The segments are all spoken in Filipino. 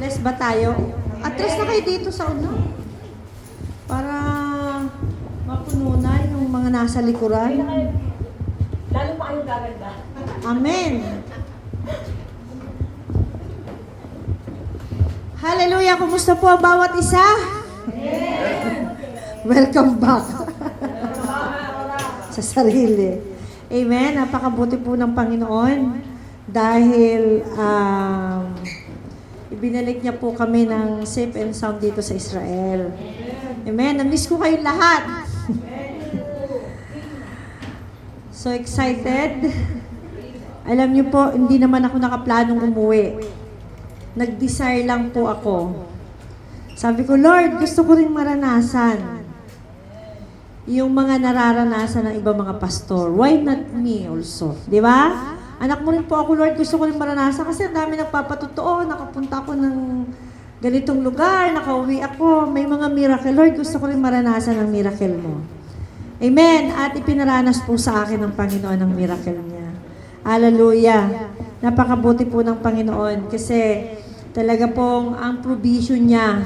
Bless ba tayo? Atras na kayo dito sa una. Para mapuno na yung mga nasa likuran. Lalo pa kayong gaganda. Amen. Hallelujah! Kumusta po ang bawat isa? Welcome back. Sa sarili. Amen. Napakabuti po ng Panginoon dahil ibinalik niya po kami ng safe and sound dito sa Israel. Amen. Na-miss ko kayong lahat. So excited. Alam niyo po, hindi naman ako nakaplanong umuwi. Nag-desire lang po ako. Sabi ko, Lord, gusto ko rin maranasan yung mga nararanasan ng ibang mga pastor. Why not me also? Di ba? Anak mo rin po ako, Lord, gusto ko rin maranasan kasi ang dami nagpapatotoo, nakapunta ako ng ganitong lugar, nakauwi ako, may mga miracle. Lord, gusto ko rin maranasan ang miracle mo. Amen. At ipinaranas po sa akin ng Panginoon ang miracle niya. Hallelujah. Napakabuti po ng Panginoon kasi talaga pong ang provision niya.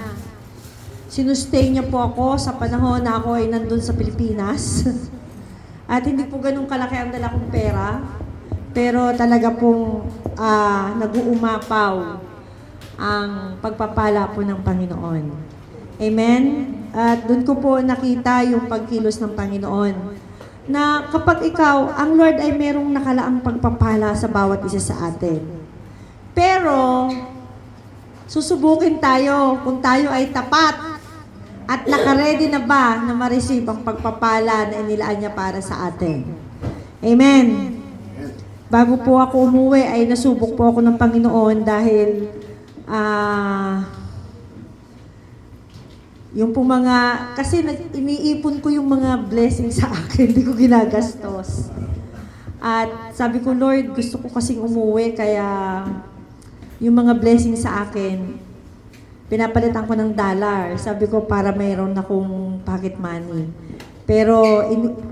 Sinustay niya po ako sa panahon na ako ay nandun sa Pilipinas. At hindi po ganun kalaki ang dala kong pera. Pero talaga pong nag-uumapaw ang pagpapala po ng Panginoon. Amen? At doon ko po nakita yung pagkilos ng Panginoon. Na kapag ikaw, ang Lord ay merong nakalaang pagpapala sa bawat isa sa atin. Pero, susubukin tayo kung tayo ay tapat at nakaredy na ba na ma-receive ang pagpapala na inilaan niya para sa atin. Amen. Bago po ako umuwi ay nasubok po ako ng Panginoon dahil yung po mga, kasi iniipon ko yung mga blessings sa akin, hindi ko ginagastos. At sabi ko, Lord, gusto ko kasing umuwi, kaya yung mga blessings sa akin, pinapalitan ko ng dollar. Sabi ko, para mayroon akong pocket money. Pero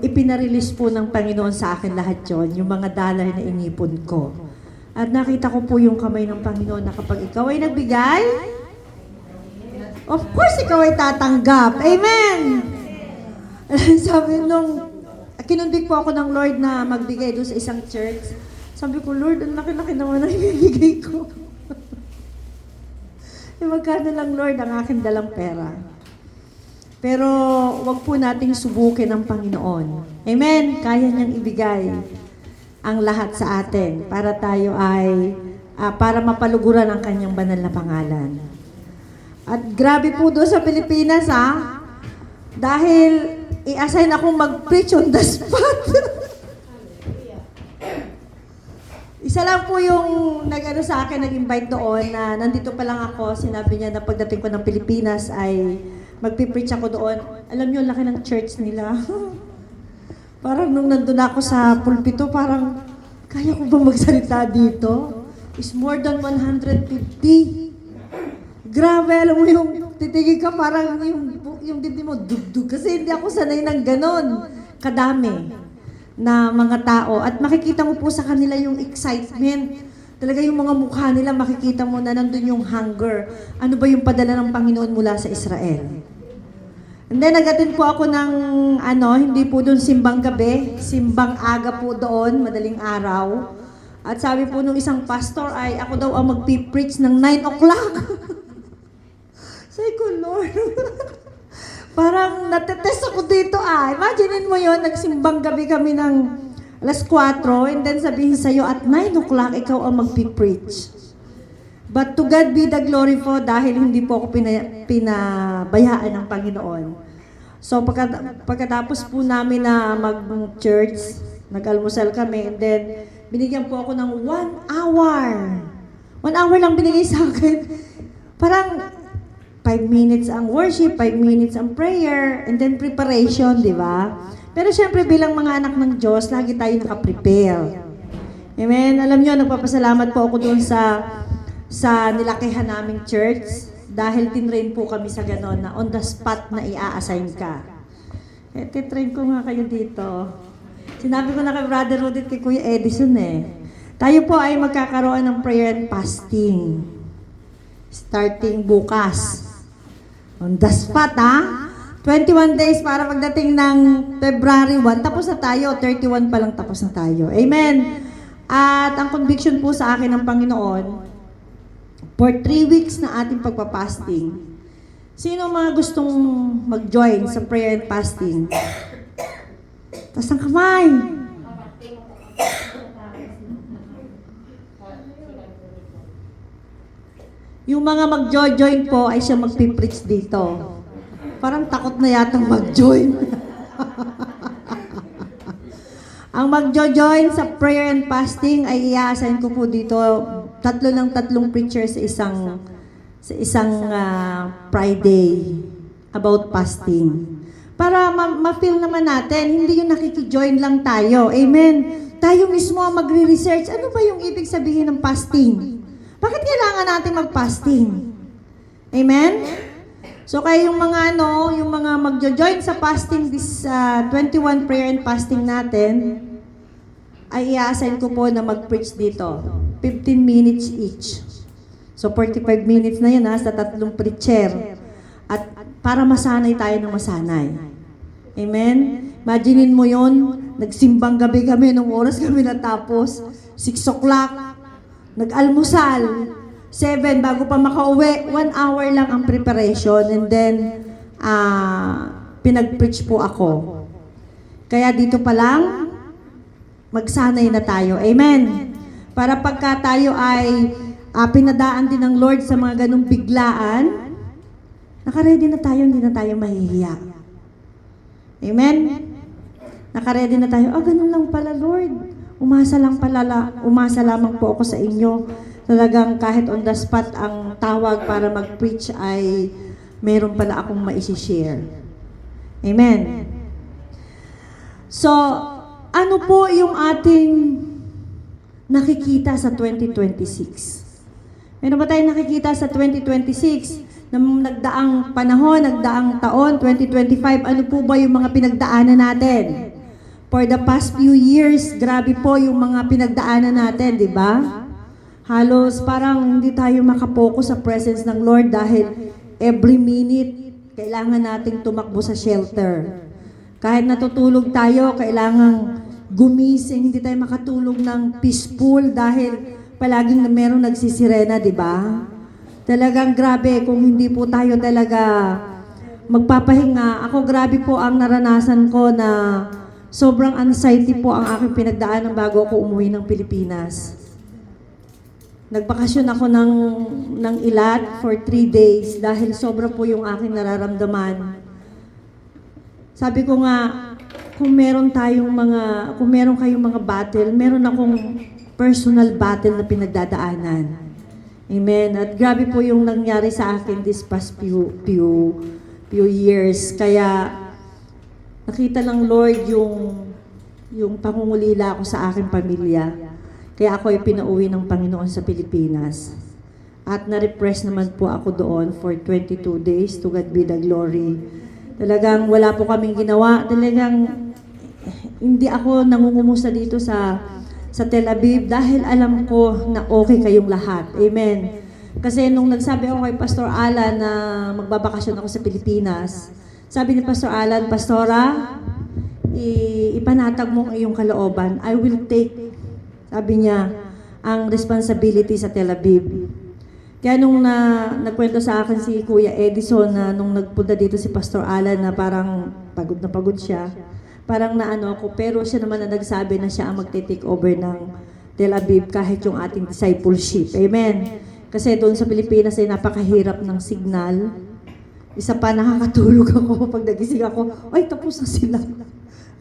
ipinarelease po ng Panginoon sa akin lahat yon, yung mga dollar na inipon ko. At nakita ko po yung kamay ng Panginoon na kapag ikaw ay nagbigay, of course, ikaw ay tatanggap. Amen! Sabi nung, kinundik po ako ng Lord na magbigay doon sa isang church. Sabi ko, Lord, ang laki-laki naman ang ibibigay ko. Magkano lang, Lord, ang aking dalang pera. Pero, wag po nating subukin ang Panginoon. Amen? Kaya niyang ibigay ang lahat sa atin para tayo ay, para mapaluguran ang kanyang banal na pangalan. At grabe po doon sa Pilipinas, dahil i-assign akong mag-preach on the spot. Isa lang po yung nag-ano sa akin, nag-invite doon na nandito pa lang ako. Sinabi niya na pagdating ko ng Pilipinas ay mag-preach ako doon. Alam niyo, laki ng church nila. Parang nung nandun ako sa pulpito, parang kaya ko ba magsalita dito? It's more than 150. Grabe, alam mo yung titigil ka parang yung dibdib mo dugdug. Kasi hindi ako sanay ng ganon kadami na mga tao. At makikita mo po sa kanila yung excitement. Talaga yung mga mukha nila, makikita mo na nandun yung hunger. Ano ba yung padala ng Panginoon mula sa Israel? And then, nag-attend po ako ng, hindi po doon simbang gabi, simbang aga po doon, madaling araw. At sabi po nung isang pastor ay ako daw ang magpipreach ng 9 o'clock. Sabi ko, Lord, parang natetest ako dito Imaginein mo yon, nagsimbang gabi kami ng alas 4, and then sabihin sa'yo, at 9 o'clock, ikaw ang magpipreach. But to God be the glory po, dahil hindi po ako pinabayaan ng Panginoon. So pagkatapos po namin na mag-church, nag-almusal kami, and then binigyan po ako ng 1 hour. 1 hour lang binigay sa akin. Parang 5 minutes ang worship, 5 minutes ang prayer, and then preparation, di ba? Pero syempre bilang mga anak ng Diyos, lagi tayo nakaprepare. Amen? Alam niyo, nagpapasalamat po ako doon sa nilakihan naming church dahil tinrain po kami sa ganon na on the spot na i-assign ka. Titrain ko nga kayo dito. Sinabi ko na kay Brother Rudy at kay Kuya Edison Tayo po ay magkakaroon ng prayer and fasting. Starting bukas. On the spot, ha? 21 days para pagdating ng February 1, tapos na tayo. 31 pa lang tapos na tayo. Amen. At ang conviction po sa akin ng Panginoon, for 3 weeks na ating pagpapasting, sino mga gustong mag-join sa prayer and fasting? Taas ang kamay. Yung mga mag-join po ay siya magpipreach dito. Parang takot na yatang mag-join. Ang mag-join sa prayer and fasting ay i-assign ko po dito tatlong preachers sa isang Friday about fasting. Para ma-feel naman natin, hindi yung nakiki-join lang tayo. Amen. Tayo mismo ang magre-research. Ano ba yung ibig sabihin ng fasting? Bakit kailangan natin mag-fasting? Amen? So kaya yung mga magjo-join sa fasting this 21 prayer and fasting natin, ay i-assign ko po na mag-preach dito. 15 minutes each. So 45 minutes na yun sa tatlong preacher. At para masanay tayo ng masanay. Amen? Imaginin mo yun, nagsimbang gabi kami, nung oras kami natapos, 6 o'clock, nag-almusal, 7 bago pa makauwi, 1 hour lang ang preparation, and then pinag-preach po ako. Kaya dito pa lang, magsanay na tayo. Amen. Para pagka tayo ay pinadaan din ng Lord sa mga ganung biglaan, naka-ready na tayo, hindi na tayo mahihiya. Amen? Naka-ready na tayo, ganun lang pala, Lord. Umasa lamang po ako sa inyo. Talagang kahit on the spot ang tawag para mag-preach ay meron pala akong maisi-share. Amen. So, ano po yung ating nakikita sa 2026? Meron ba tayong nakikita sa 2026? Na nagdaang panahon, nagdaang taon, 2025, ano po ba yung mga pinagdaanan natin? For the past few years, grabe po yung mga pinagdaanan natin, di ba? Halos parang hindi tayo makapokus sa presence ng Lord dahil every minute, kailangan nating tumakbo sa shelter. Kahit natutulog tayo, kailangan gumising, hindi tayo makatulog ng peaceful dahil palaging merong nagsisirena, di ba? Talagang grabe kung hindi po tayo talaga magpapahinga. Ako grabe po ang naranasan ko na sobrang anxiety po ang aking pinagdaanan bago ako umuwi ng Pilipinas. Nagbakasyon ako ng Ilat for 3 days dahil sobra po yung aking nararamdaman. Sabi ko nga, kung meron kayong mga battle, meron akong personal battle na pinagdadaanan. Amen. At grabe po yung nangyari sa akin this past few years. Kaya nakita ng Lord yung pangungulila ko sa aking pamilya. Kaya ako ay pinauwi ng Panginoon sa Pilipinas. At na-repress naman po ako doon for 22 days. To God be the glory. Talagang wala po kaming ginawa. Talagang hindi ako nangungumusta dito sa Tel Aviv dahil alam ko na okay kayong lahat. Amen. Kasi nung nagsabi ako kay Pastor Alan na magbabakasyon ako sa Pilipinas, sabi ni Pastor Alan, Pastora, ipanatag mo ang iyong kalooban. I will take, sabi niya, ang responsibility sa Tel Aviv. Kaya nung nagkwento sa akin si Kuya Edison na nung nagpunta dito si Pastor Alan na parang pagod na pagod siya, parang naano ako, pero siya naman na nagsabi na siya ang magte-take over ng Tel Aviv kahit yung ating discipleship. Amen. Kasi doon sa Pilipinas ay napakahirap ng signal. Isa pa, nakakatulog ako pag nagising ako, ay tapos na sila.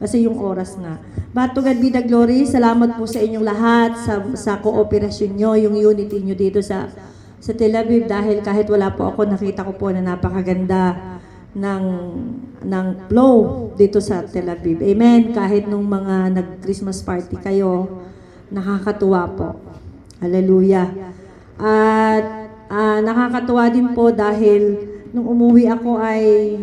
Kasi yung oras nga. But to God be the glory, salamat po sa inyong lahat, sa kooperasyon nyo, yung unity nyo dito sa Tel Aviv dahil kahit wala po ako, nakita ko po na napakaganda ng flow dito sa Tel Aviv. Amen. Kahit nung mga nag-Christmas party kayo, nakakatuwa po. Hallelujah. At nakakatuwa din po dahil nung umuwi ako ay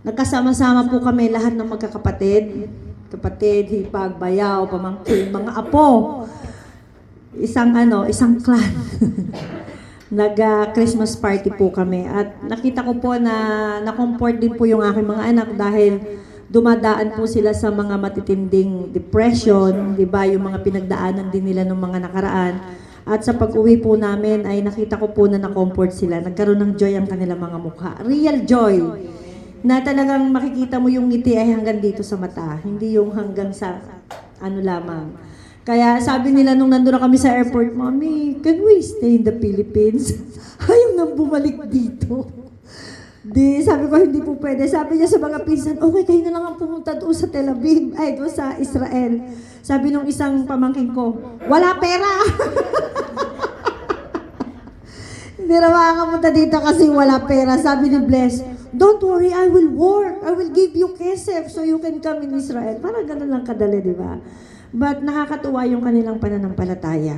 nagkasama-sama po kami lahat ng magkakapatid. Kapatid, hipag, bayaw, pamangkin, mga apo. Isang clan. Christmas party po kami at nakita ko po na na-comfort din po yung aking mga anak dahil dumadaan po sila sa mga matitinding depression, 'di ba? Yung mga pinagdaanan din nila ng mga nakaraan. At sa pag-uwi po namin ay nakita ko po na na-comfort sila. Nagkaroon ng joy ang kanilang mga mukha. Real joy. Na talagang makikita mo yung ngiti ay hanggang dito sa mata, hindi yung hanggang sa ano lamang. Kaya sabi nila nung nandun na kami sa airport, Mommy, can we stay in the Philippines? Ayaw nang bumalik dito. Di, sabi ko, hindi po pwede. Sabi niya sa mga pinsan, okay, kayo na lang ang pumunta doon sa Tel Aviv, ay doon sa Israel. Sabi nung isang pamangkin ko, wala pera! Hindi na makakapunta dito kasi wala pera. Sabi ni Bless, don't worry, I will work. I will give you kesef so you can come in Israel. Parang ganun lang kadali, di ba? But nakakatuwa yung kanilang pananampalataya.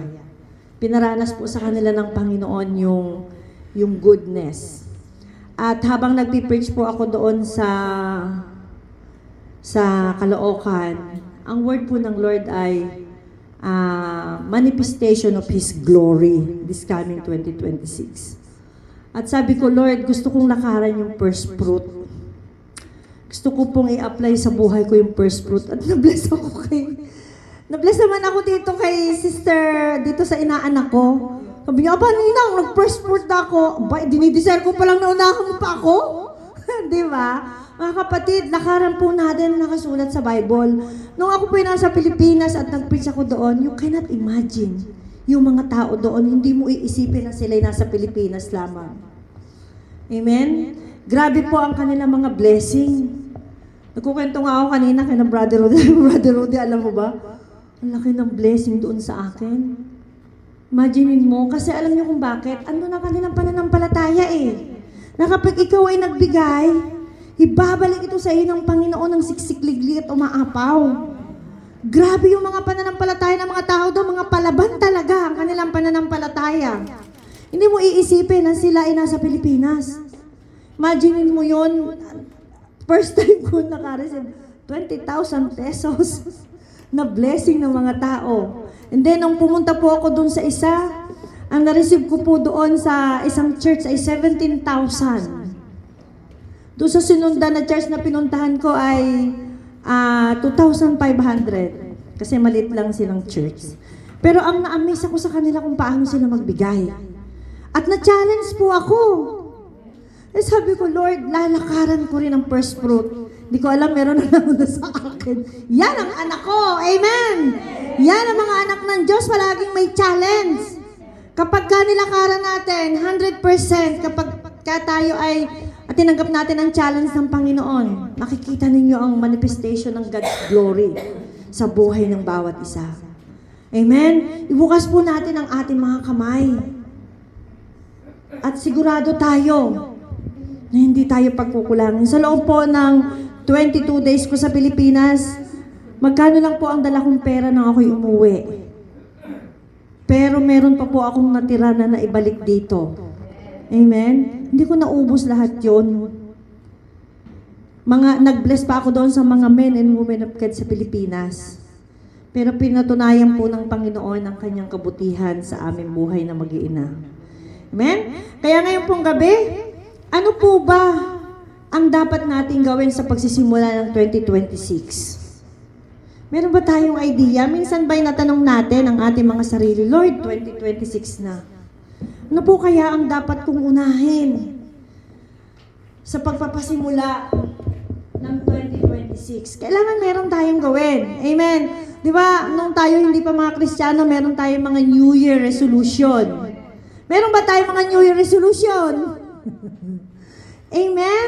Pinaranas po sa kanila ng Panginoon yung goodness. At habang nagpipreach po ako doon sa Caloocan, ang word po ng Lord ay manifestation of His glory this coming 2026. At sabi ko, Lord, gusto kong lakaran yung first fruit. Gusto ko pong i-apply sa buhay ko yung first fruit. At na-bless naman ako dito kay sister, dito sa inaanak ko. Sabi niya, aba, ninang, nag-first fruit na ako. Ba, dinideserve ko palang naunahan mo pa ako. Di ba? Mga kapatid, lakaran po natin nakasulat sa Bible. Nung ako po nasa Pilipinas at nag-preach ako doon, you cannot imagine yung mga tao doon, hindi mo iisipin na sila'y nasa Pilipinas lamang. Amen? Grabe po ang kanilang mga blessing. Nagkukwento nga ako kanina kay na Brother Rudy. Brother Rudy, alam mo ba? Ang laki ng blessing doon sa akin. Imaginin mo, kasi alam niyo kung bakit? Ano na kanilang pananampalataya eh. Na kapag ikaw ay nagbigay, ibabalik ito sa iyo ng Panginoon ng siksik-liglig at umaapaw. Grabe yung mga pananampalataya ng mga tao doon, mga palaban talaga ang kanilang pananampalataya. Hindi mo iisipin na sila ay nasa Pilipinas. Imaginin mo yon, first time ko nakareceive 20,000 pesos na blessing ng mga tao. And then, nung pumunta po ako doon sa isa, ang na-receive ko po doon sa isang church ay 17,000. Doon sa sinundan na church na pinuntahan ko ay 2,500. Kasi maliit lang silang church. Pero ang na-amaze ako sa kanila kung paano sila magbigay. At na-challenge po ako. Eh sabi ko, Lord, lalakaran ko rin ang first fruit. Hindi ko alam, meron na lang sa akin. Yan ang anak ko. Amen! Yan ang mga anak ng Diyos, palaging may challenge. Kapag ka nilakaran natin, 100%, kapag tayo ay tinanggap natin ang challenge ng Panginoon, makikita ninyo ang manifestation ng God's glory sa buhay ng bawat isa. Amen? Ibukas po natin ang ating mga kamay. At sigurado tayo na hindi tayo pagkukulangin. Sa loob po ng 22 days ko sa Pilipinas, magkano lang po ang dala kong pera nang ako'y umuwi. Pero meron pa po akong natira na naibalik dito. Amen? Hindi ko naubos lahat yon. Nag-bless pa ako doon sa mga men and women of God sa Pilipinas. Pero pinatunayan po ng Panginoon ang kanyang kabutihan sa aming buhay na mag-iina. Amen? Kaya ngayon pong gabi, ano po ba ang dapat nating gawin sa pagsisimula ng 2026? Meron ba tayong idea? Minsan ba'y natanong natin ang ating mga sarili, Lord, 2026 na. Ano po kaya ang dapat kong unahin sa pagpapasimula ng 2026? Kailangan meron tayong gawin. Amen? Di ba, nung tayo hindi pa mga Kristiyano, meron tayong mga New Year resolution. Meron ba tayong mga New Year resolution? Amen?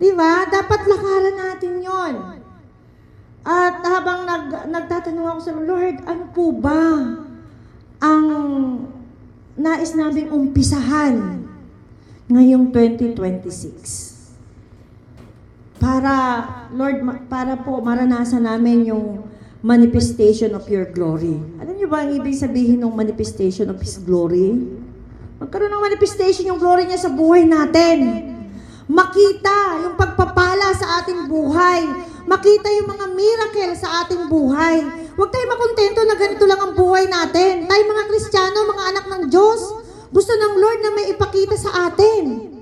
Di ba? Dapat lakaran natin yon. At habang nagtatanong ako sa Lord, ano po ba ang nais naming umpisahan ngayong 2026? Lord, para po maranasan namin yung manifestation of your glory. Alam niyo ba ang ibig sabihin ng manifestation of His glory? Magkaroon ng manifestation yung glory niya sa buhay natin. Makita yung pagpapala sa ating buhay. Makita yung mga miracle sa ating buhay. Huwag tayo makontento na ganito lang ang buhay natin. Tayo mga Kristiyano, mga anak ng Diyos, gusto Gusto ng Lord na may ipakita sa atin.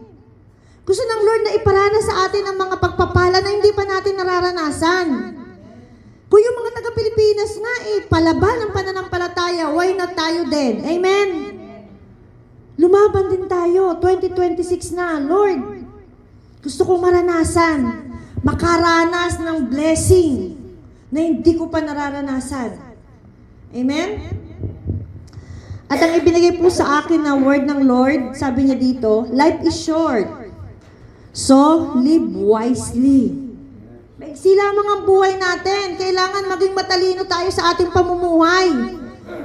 Gusto ng Lord na iparana sa atin ang mga pagpapala na hindi pa natin nararanasan. Kung yung mga taga-Pilipinas nga palaban ng pananampalataya, why not tayo din? Amen? Lumaban din tayo. 2026 na. Lord, gusto kong maranasan, makaranas ng blessing na hindi ko pa nararanasan. Amen? At ang ibinigay po sa akin na word ng Lord, sabi niya dito, life is short. So, live wisely. Maiksi lamang ang buhay natin. Kailangan maging matalino tayo sa ating pamumuhay.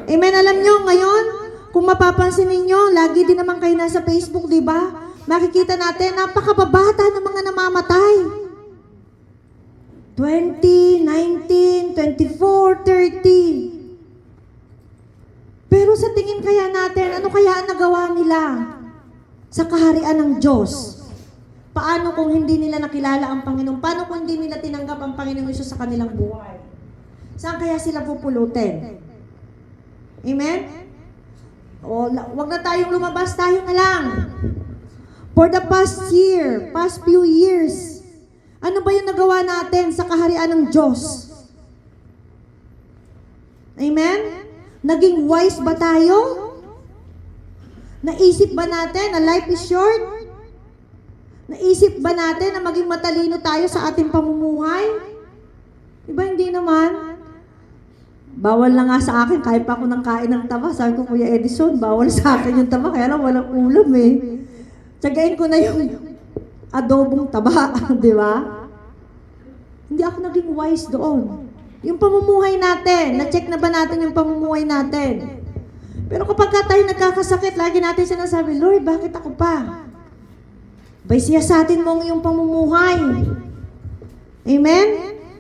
Amen? Alam nyo, ngayon, kung mapapansin ninyo, lagi din naman kayo nasa Facebook, di ba? Makikita natin, napakababata ng mga namamatay. 20, 19, 24, 30. Pero sa tingin kaya natin, ano kaya ang nagawa nila sa kaharian ng Diyos? Paano kung hindi nila nakilala ang Panginoon? Paano kung hindi nila tinanggap ang Panginoong Hesus sa kanilang buhay? Saan kaya sila pupulutin? Amen? O, wag na tayong lumabas, tayo na lang. For the past few years, ano ba yung nagawa natin sa kaharian ng Diyos? Amen? Naging wise ba tayo? Naisip ba natin na life is short? Naisip ba natin na maging matalino tayo sa ating pamumuhay? Diba hindi naman? Bawal na nga sa akin, kahit pa ako nang kain ng taba. Sabi ko, Kuya Edison, bawal sa akin yung taba, kaya lang walang ulam eh. Tsagain ko na yung adobong taba, di ba? Hindi ako naging wise doon. Yung pamumuhay natin, na-check na ba natin yung pamumuhay natin? Pero kapag tayo nagkakasakit, lagi natin sinasabi, Lord, bakit ako pa? Siyasatin mo ang iyong pamumuhay. Amen?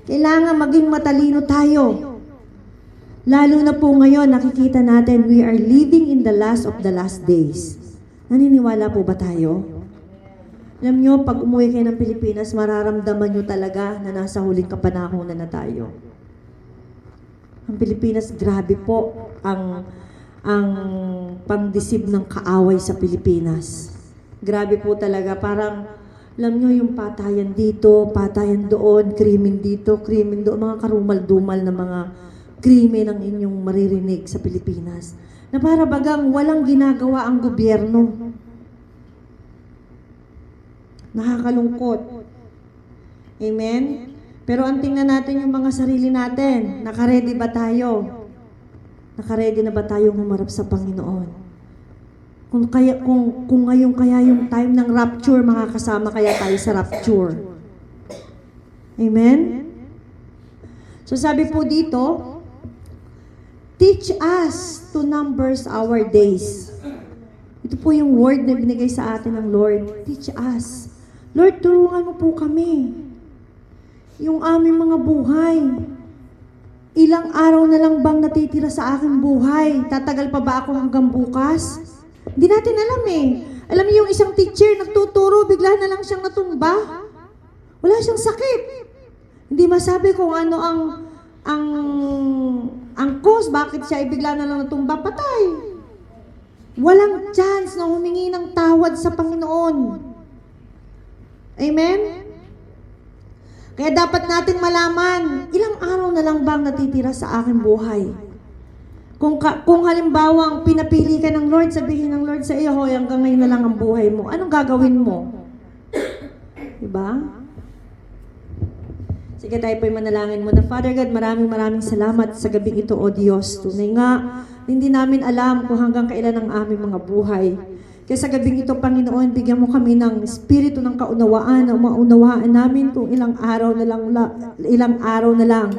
Kailangan maging matalino tayo. Lalo na po ngayon, nakikita natin, we are living in the last of the last days. Naniniwala po ba tayo? Alam nyo, pag umuwi kayo ng Pilipinas, mararamdaman nyo talaga na nasa huling kapanahonan na tayo. Ang Pilipinas, grabe po ang pangdisib ng kaaway sa Pilipinas. Grabe po talaga. Parang, alam nyo, yung patayan dito, patayan doon, krimen dito, krimen doon, mga karumal-dumal na mga krimen ang inyong maririnig sa Pilipinas. Na para bagang walang ginagawa ang gobyerno. Nakakalungkot. Amen? Pero ang tingnan natin yung mga sarili natin. Nakaredy ba tayo? Nakaredy na ba tayong humarap sa Panginoon? Kung ngayon kaya yung time ng rapture, makakasama kaya tayo sa rapture. Amen? So sabi po dito, teach us to numbers our days. Ito po yung word na binigay sa atin ng Lord. Teach us. Lord, tulungan mo po kami. Yung aming mga buhay. Ilang araw na lang bang natitira sa aking buhay? Tatagal pa ba ako hanggang bukas? Hindi natin alam eh. Alam niyo yung isang teacher, nagtuturo, bigla na lang siyang natumba. Wala siyang sakit. Hindi masabi kung ano ang cause, bakit siya bigla na lang natumba, patay. Walang chance na humingi ng tawad sa Panginoon. Amen? Kaya dapat natin malaman, ilang araw na lang bang natitira sa aking buhay? Kung halimbawa pinapili ka ng Lord, sabihin ng Lord sa iyo, hoy, hanggang ngayon na lang ang buhay mo. Anong gagawin mo? Diba? Sige, tayo po'y manalangin muna. Father God, maraming salamat sa gabing ito, O Diyos. Tunay nga, hindi namin alam kung hanggang kailan ang aming mga buhay. Kaya sa gabing ito, Panginoon, bigyan mo kami ng espiritu ng kaunawaan, na maunawaan namin kung ilang araw na lang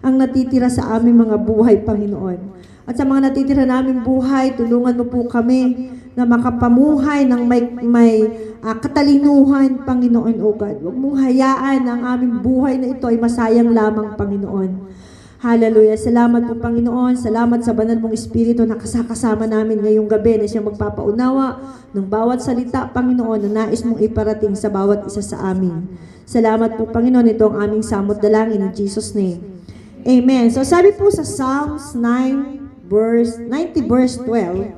ang natitira sa aming mga buhay, Panginoon. At sa mga natitira naming buhay, tulungan mo po kami na makapamuhay ng may katalinuhan, Panginoon, O God. Huwag mong hayaan ang aming buhay na ito ay masayang lamang, Panginoon. Hallelujah. Salamat po, Panginoon. Salamat sa banal mong Espiritu na kasama namin ngayong gabi na siya magpapaunawa ng bawat salita, Panginoon, na nais mong iparating sa bawat isa sa amin. Salamat po, Panginoon. Ito ang aming samot dalangin in Jesus' name. Amen. So sabi po sa Psalms 90 verse 12,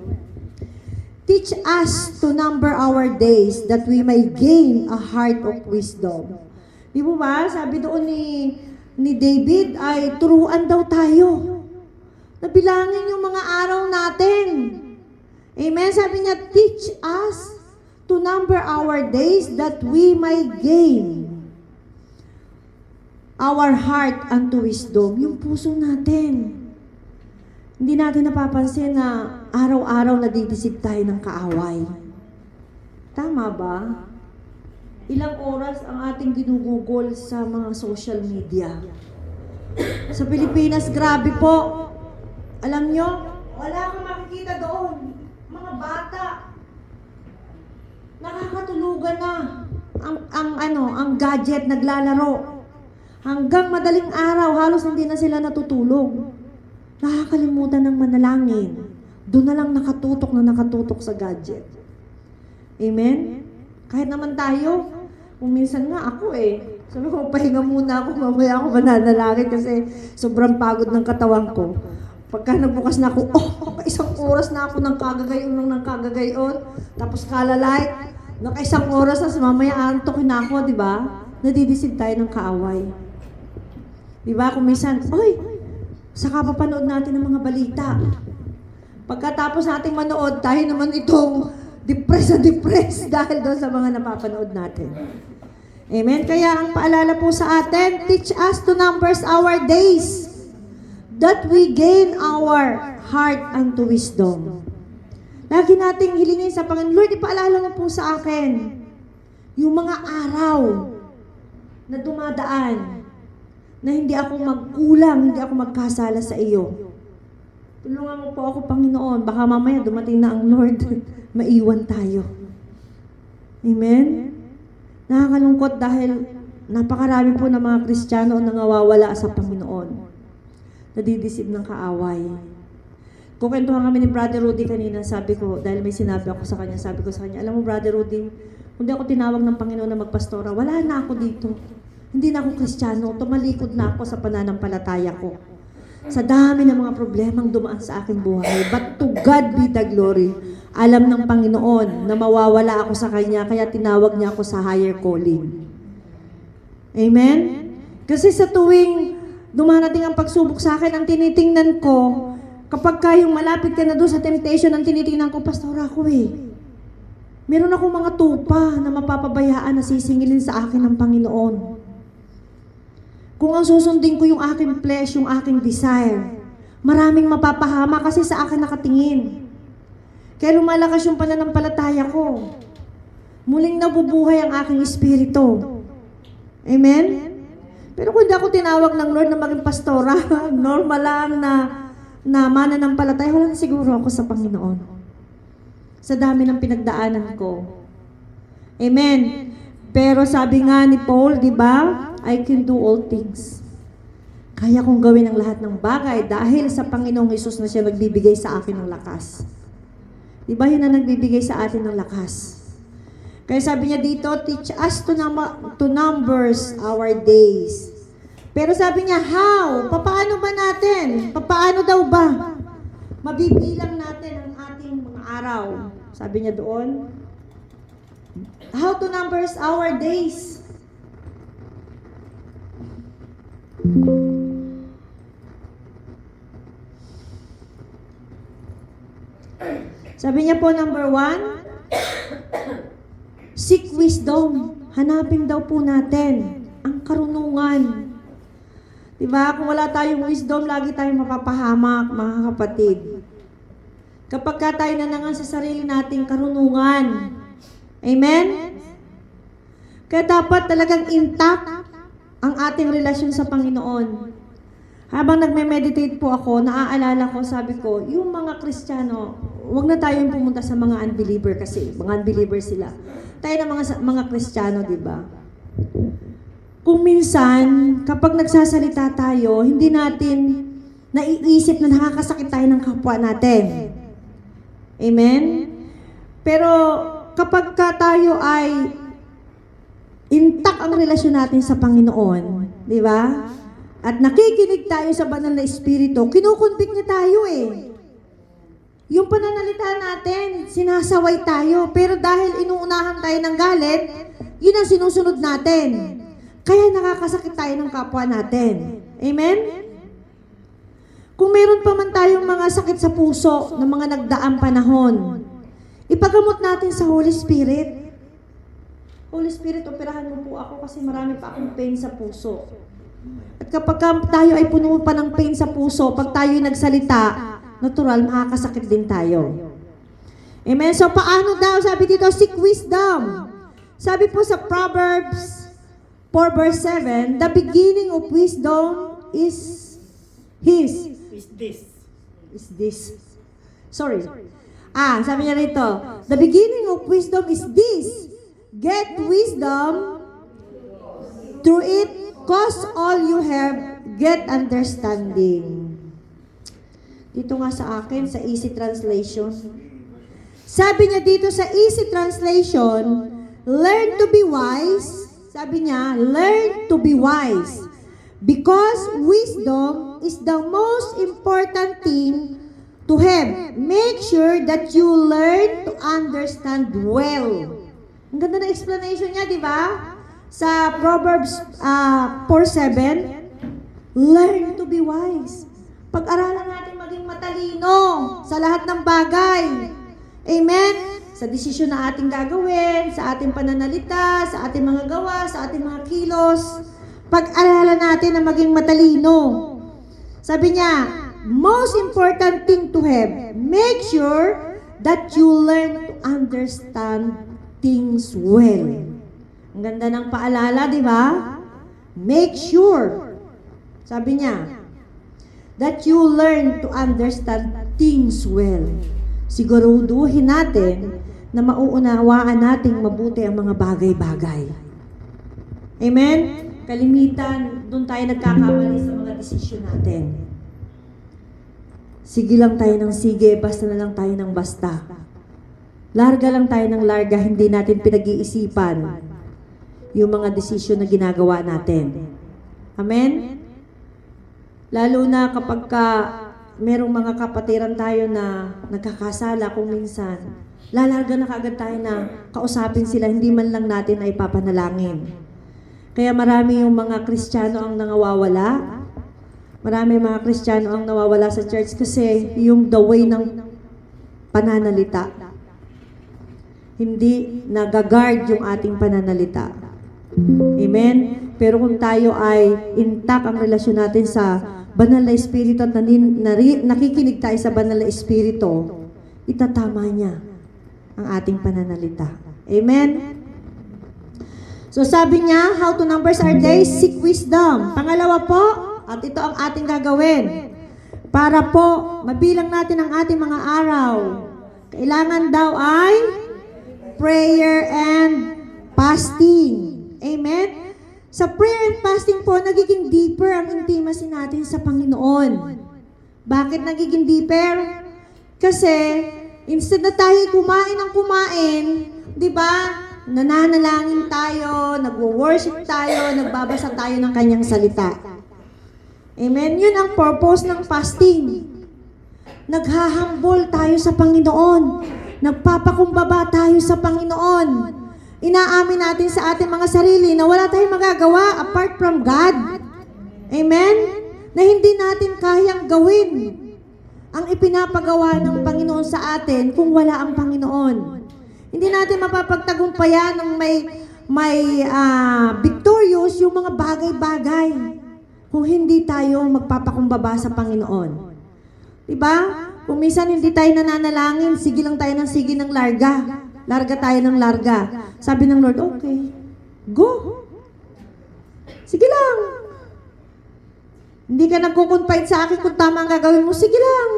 teach teach us to number our days that we may gain a heart of wisdom. Di mo ba? Sabi doon ni David ay turuan daw tayo. Nabilangin yung mga araw natin. Amen? Sabi niya, teach us to number our days that we may gain our heart unto wisdom. Yung puso natin. Hindi natin napapansin na araw-araw nadidisip tayo ng kaaway. Tama ba? Ilang oras ang ating ginugugol sa mga social media. Sa Pilipinas, grabe po. Alam nyo, wala kang makikita doon. Mga bata. Nakakatulugan na ang gadget, naglalaro. Hanggang madaling araw, halos hindi na sila natutulog. Nakakalimutan ng manalangin. Doon na lang nakatutok sa gadget. Amen? Kahit naman tayo, kung minsan nga ako sabi ko, pahinga muna ako, mamaya ako mananalangin kasi sobrang pagod ng katawan ko. Pagka nagbukas na ako, isang oras na ako ng kagagayon, tapos kalalay, naka-isang oras na, mamaya antokin na ako, di ba? Nadidisip tayo ng kaaway. Di ba? Kung minsan, saka papanood natin ng mga balita. Pagkatapos nating manood, tayo naman itong depressed dahil doon sa mga napapanood natin. Amen? Kaya ang paalala po sa atin, teach us to numbers our days that we gain our heart unto wisdom. Lagi nating hilingin sa Panginoon, Lord, ipaalala mo po sa akin yung mga araw na dumadaan na hindi ako magkulang, hindi ako magkasala sa iyo. Tulungan mo po ako, Panginoon. Baka mamaya dumating na ang Lord, maiwan tayo. Amen? Nakakalungkot dahil napakarami po ng mga Kristiyano ang nangawawala sa Panginoon. Nadidisip ng kaaway. Kukentuhan kami ni Brother Rudy kanina, sabi ko, dahil may sinabi ako sa kanya, sabi ko sa kanya, alam mo Brother Rudy, hindi ako tinawag ng Panginoon na magpastora, wala na ako dito. Hindi na ako Kristiyano, tumalikod na ako sa pananampalataya ko. Sa dami ng mga problemang dumaan sa aking buhay. But to God be the glory. Alam ng Panginoon na mawawala ako sa Kanya, kaya tinawag niya ako sa higher calling. Amen? Kasi sa tuwing dumarating ang pagsubok sa akin, ang tinitingnan ko, kapag kayong malapit ka na doon sa temptation, ang tinitingnan ko, pastora ako meron akong mga tupa na mapapabayaan na sisingilin sa akin ng Panginoon. Kung ang susundin ko yung aking flesh, yung aking desire, maraming mapapahama kasi sa akin nakatingin. Kaya lumalakas yung pananampalataya ko. Muling nabubuhay ang aking espiritu. Amen? Pero kung hindi ako tinawag ng Lord na maging pastora, normal lang na mananampalataya, wala na siguro ako sa Panginoon. Sa dami ng pinagdaanan ko. Amen? Pero sabi nga ni Paul, di ba? I can do all things. Kaya kong gawin ang lahat ng bagay dahil sa Panginoong Hesus na siya nagbibigay sa akin ng lakas. Di ba yun na nagbibigay sa atin ng lakas? Kaya sabi niya dito, teach us to numbers our days. Pero sabi niya, how? Papaano ba natin? Papaano daw ba? Mabibilang natin ang ating mga araw. Sabi niya doon, how to numbers our days? Sabi niya po, number 1, seek wisdom. Hanapin daw po natin ang karunungan. Diba? Kung wala tayong wisdom, lagi tayong mapapahamak, mga kapatid. Kapag ka tayo nanangan sa sarili nating karunungan. Amen? Kaya dapat talagang intact ang ating relasyon sa Panginoon. Habang nagme-meditate po ako, naaalala ko, sabi ko, yung mga Kristiyano, huwag na tayong pumunta sa mga unbeliever kasi mga unbeliever sila. Tayo na mga Kristiyano, di ba? Kung minsan, kapag nagsasalita tayo, hindi natin naiisip na nakakasakit tayo ng kapwa natin. Amen? Pero kapag ka tayo ay intact ang relasyon natin sa Panginoon, di ba? At nakikinig tayo sa banal na Espiritu, kinukonvict niya tayo Yung pananalita natin, sinasaway tayo. Pero dahil inuunahan tayo ng galit, yun ang sinusunod natin. Kaya nakakasakit tayo ng kapwa natin. Amen? Kung meron pa man tayong mga sakit sa puso ng mga nagdaang panahon, ipagamot natin sa Holy Spirit. Holy Spirit, operahan mo po ako kasi marami pa akong pain sa puso. At kapag tayo ay puno pa ng pain sa puso, pag tayo ay nagsalita, natural, makakasakit din tayo. Amen? So, paano daw? Sabi dito, seek wisdom. Sabi po sa Proverbs 4 verse 7, the beginning of wisdom is His. Is this. Sorry. Sabi niya rito, the beginning of wisdom is this. Get wisdom, through it, cause all you have, get understanding. Dito nga sa akin, sa Easy Translation. Sabi niya dito sa Easy Translation, learn to be wise. Sabi niya, learn to be wise. Because wisdom is the most important thing to have. Make sure that you learn to understand well. Ang ganda ng explanation niya, di ba? Sa Proverbs 4:7, learn to be wise. Pag-aralan natin maging matalino sa lahat ng bagay. Amen? Sa desisyon na ating gagawin, sa ating pananalita, sa ating mga gawa, sa ating mga kilos. Pag-aralan natin na maging matalino. Sabi niya, most important thing to have, make sure that you learn to understand things well. Ang ganda ng paalala, di ba? Make sure. Sabi niya, that you learn to understand things well. Siguraduhin natin na mauunawaan nating mabuti ang mga bagay-bagay. Amen? Kalimitan, doon tayo nagkakamali sa mga desisyon natin. Sige lang tayo ng sige, basta na lang tayo ng basta. Larga lang tayo ng larga, hindi natin pinag-iisipan yung mga desisyon na ginagawa natin. Amen? Lalo na kapag merong mga kapatiran tayo na nagkakasala kung minsan, lalarga na kaagad tayo na kausapin sila, hindi man lang natin ay papanalangin. Kaya marami yung mga Kristiyano ang nangawawala. Marami mga Kristiyano ang nawawala sa church kasi yung the way ng pananalita. Hindi nagagard yung ating pananalita. Amen? Pero kung tayo ay intact ang relasyon natin sa Banal na Espiritu at nakikinig tayo sa Banal na Espiritu, itatama niya ang ating pananalita. Amen? So sabi niya, how to numbers our days? Seek wisdom. Pangalawa po, at ito ang ating gagawin. Para po, mabilang natin ang ating mga araw. Kailangan daw ay prayer and fasting. Amen? Sa prayer and fasting po, nagiging deeper ang intimacy natin sa Panginoon. Bakit nagiging deeper? Kasi, instead na tayo kumain, di ba? Nananalangin tayo, nagwo-worship tayo, nagbabasa tayo ng kanyang salita. Amen? Yun ang purpose ng fasting. Naghahambol tayo sa Panginoon. Nagpapakumbaba tayo sa Panginoon. Inaamin natin sa ating mga sarili na wala tayong magagawa apart from God. Amen? Na hindi natin kayang gawin ang ipinapagawa ng Panginoon sa atin kung wala ang Panginoon. Hindi natin mapapagtagumpayan ng may victorious yung mga bagay-bagay kung hindi tayo magpapakumbaba sa Panginoon. Diba? Kung minsan hindi tayo nananalangin, sige lang tayo ng sige ng larga. Larga tayo ng larga. Sabi ng Lord, okay, go. Sige lang. Hindi ka nagkukonfide sa akin kung tama ang gagawin mo, sige lang.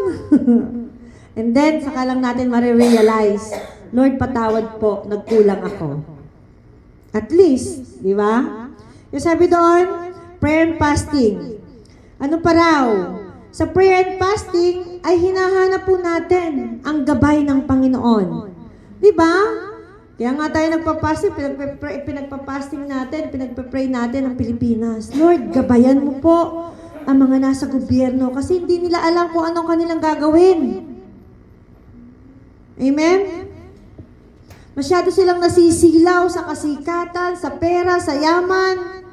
And then, saka lang natin marirealize, Lord, patawad po, nagkulang ako. At least, di ba? Yung sabi doon, prayer and fasting. Ano pa raw? Sa prayer and fasting, ay hinahanap po natin ang gabay ng Panginoon. Di ba? Kaya nga tayo nagpa-fasting, pinagpa-fasting natin, pinagpa-pray natin ang Pilipinas. Lord, gabayan mo po ang mga nasa gobyerno kasi hindi nila alam kung anong kanilang gagawin. Amen? Masyado silang nasisilaw sa kasikatan, sa pera, sa yaman.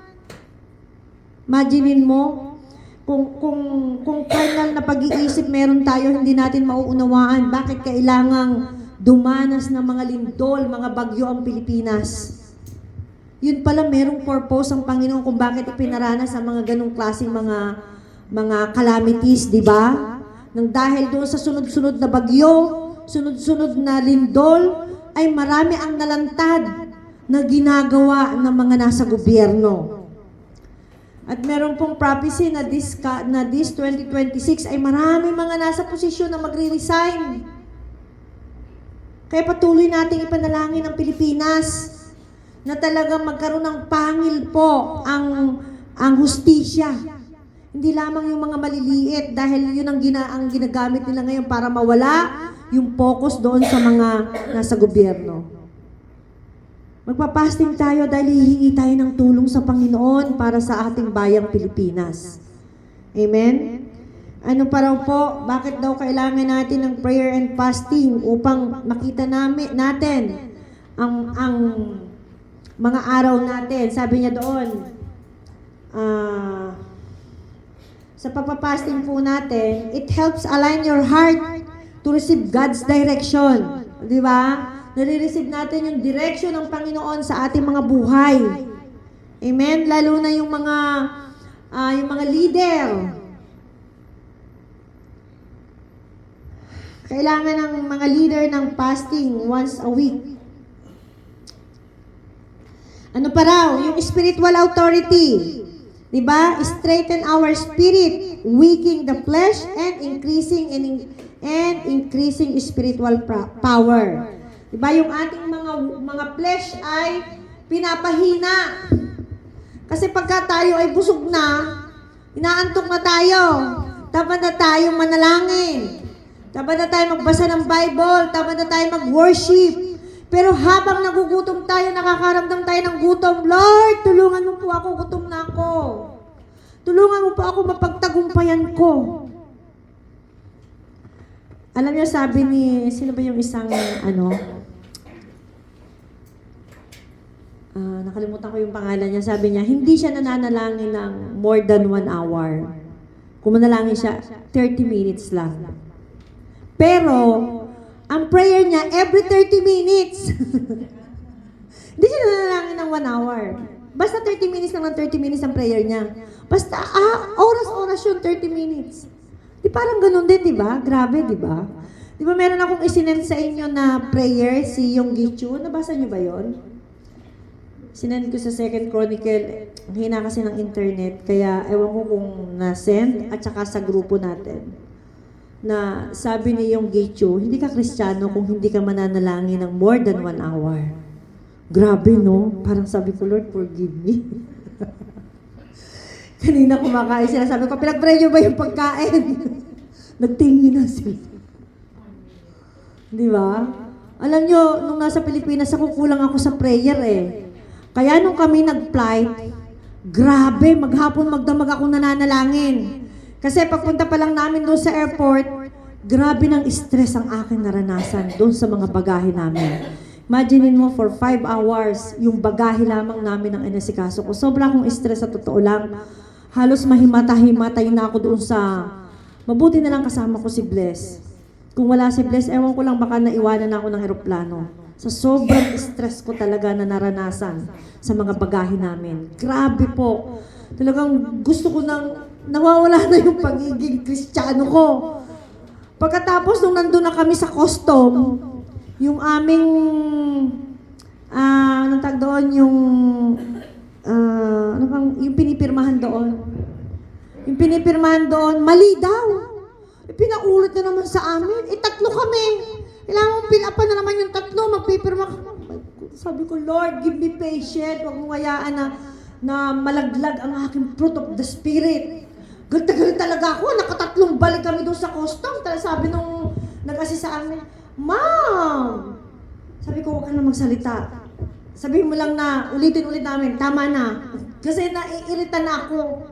Imaginin mo, kung carnal na pag-iisip meron tayo, hindi natin mauunawaan bakit kailangang dumanas ng mga lindol, mga bagyo ang Pilipinas. Yun pala, merong purpose ang Panginoon kung bakit ipinaranas ang mga ganong klaseng mga calamities, di ba? Nang dahil doon sa sunod-sunod na bagyo, sunod-sunod na lindol, ay marami ang nalantad na ginagawa ng mga nasa gobyerno. At meron pong prophecy na this 2026 ay marami mga nasa posisyon na magre-resign. Kaya patuloy nating ipanalangin ang Pilipinas na talagang magkaroon ng pangil po ang hustisya. Hindi lamang yung mga maliliit dahil yun ang ginagamit nila ngayon para mawala yung focus doon sa mga nasa gobyerno. Magpapasting tayo dahil hihingi tayo ng tulong sa Panginoon para sa ating bayang Pilipinas. Amen? Ano pa raw po? Bakit daw kailangan natin ng prayer and fasting upang makita natin ang mga araw natin? Sabi niya doon, sa pagpapasting po natin, it helps align your heart to receive God's direction. Di ba? Nare-receive natin yung direction ng Panginoon sa ating mga buhay. Amen? Lalo na yung mga leader. Kailangan ng mga leader ng fasting once a week. Ano pa raw? Yung spiritual authority. Diba? Straighten our spirit, weakening the flesh, and increasing spiritual power. Diba? Yung ating mga flesh ay pinapahina. Kasi pagka tayo ay busog na, inaantok na tayo. Dapat na tayo manalangin. Dapat na tayo magbasa ng Bible. Dapat na tayo mag-worship. Pero habang nagugutom tayo, nakakaramdam tayo ng gutom, Lord, tulungan mo po ako, gutom na ako. Tulungan mo po ako, mapagtagumpayan ko. Alam niyo, sabi ni, sino ba yung isang, nakalimutan ko yung pangalan niya, sabi niya, hindi siya nananalangin ng more than 1 hour. Kung manalangin siya, 30 minutes lang. Pero, ang prayer niya, every 30 minutes. Hindi siya nanalangin ng 1 hour. Basta 30 minutes lang ng 30 minutes ang prayer niya. Basta, oras-oras yun, 30 minutes. Di parang ganun din, di ba? Grabe, di ba? Di ba meron akong isinend sa inyo na prayer, si Yonggi Chu? Nabasa niyo ba yon? Sinend ko sa 2nd Chronicle. Ang hina kasi ng internet, kaya ewan ko kung na-send at saka sa grupo natin. Na sabi ni Yonggi Chu, hindi ka Kristiyano kung hindi ka mananalangin ng more than 1 hour. Grabe, no? Parang sabi ko, Lord, forgive me. Kanina kumakain sila, sabi ko, pinag-pray nyo ba yung pagkain? Nagtingin na sila. Di ba? Alam nyo, nung nasa Pilipinas ako, kulang ako sa prayer eh. Kaya nung kami nag-flight, grabe, maghapon magdamag akong nananalangin. Kasi pagpunta pa lang namin doon sa airport, grabe ng stress ang aking naranasan doon sa mga bagahe namin. Imaginin mo, for 5 hours, yung bagahe lamang namin ang inasikaso ko. Sobra akong stress sa totoo lang. Halos mahimata-himatay na ako doon sa... Mabuti na lang kasama ko si Bless. Kung wala si Bless, ewan ko lang baka naiwanan ako ng eroplano. Sa sobrang stress ko talaga na naranasan sa mga bagahe namin. Grabe po. Talagang gusto ko nang... Nawawala na yung pagiging Kristiyano ko. Pagkatapos, nung nandun na kami sa custom, yung aming, anong tag doon, yung pinipirmahan doon. Yung pinipirmahan doon, mali daw. Pinaulit na naman sa amin. 3 kami. Kailangan mong pinapa na naman yung 3, magpipirma ka. Sabi ko, Lord, give me patience. Huwag mong hayaan na malaglag ang aking fruit of the Spirit. Galit talaga ako. 3 balik kami doon sa custom. Sabi nung nag-assist sa amin, Ma'am! Sabi ko, huwag ka na magsalita. Sabihin mo lang na ulitin-ulit namin, tama na. Kasi naiirita na ako.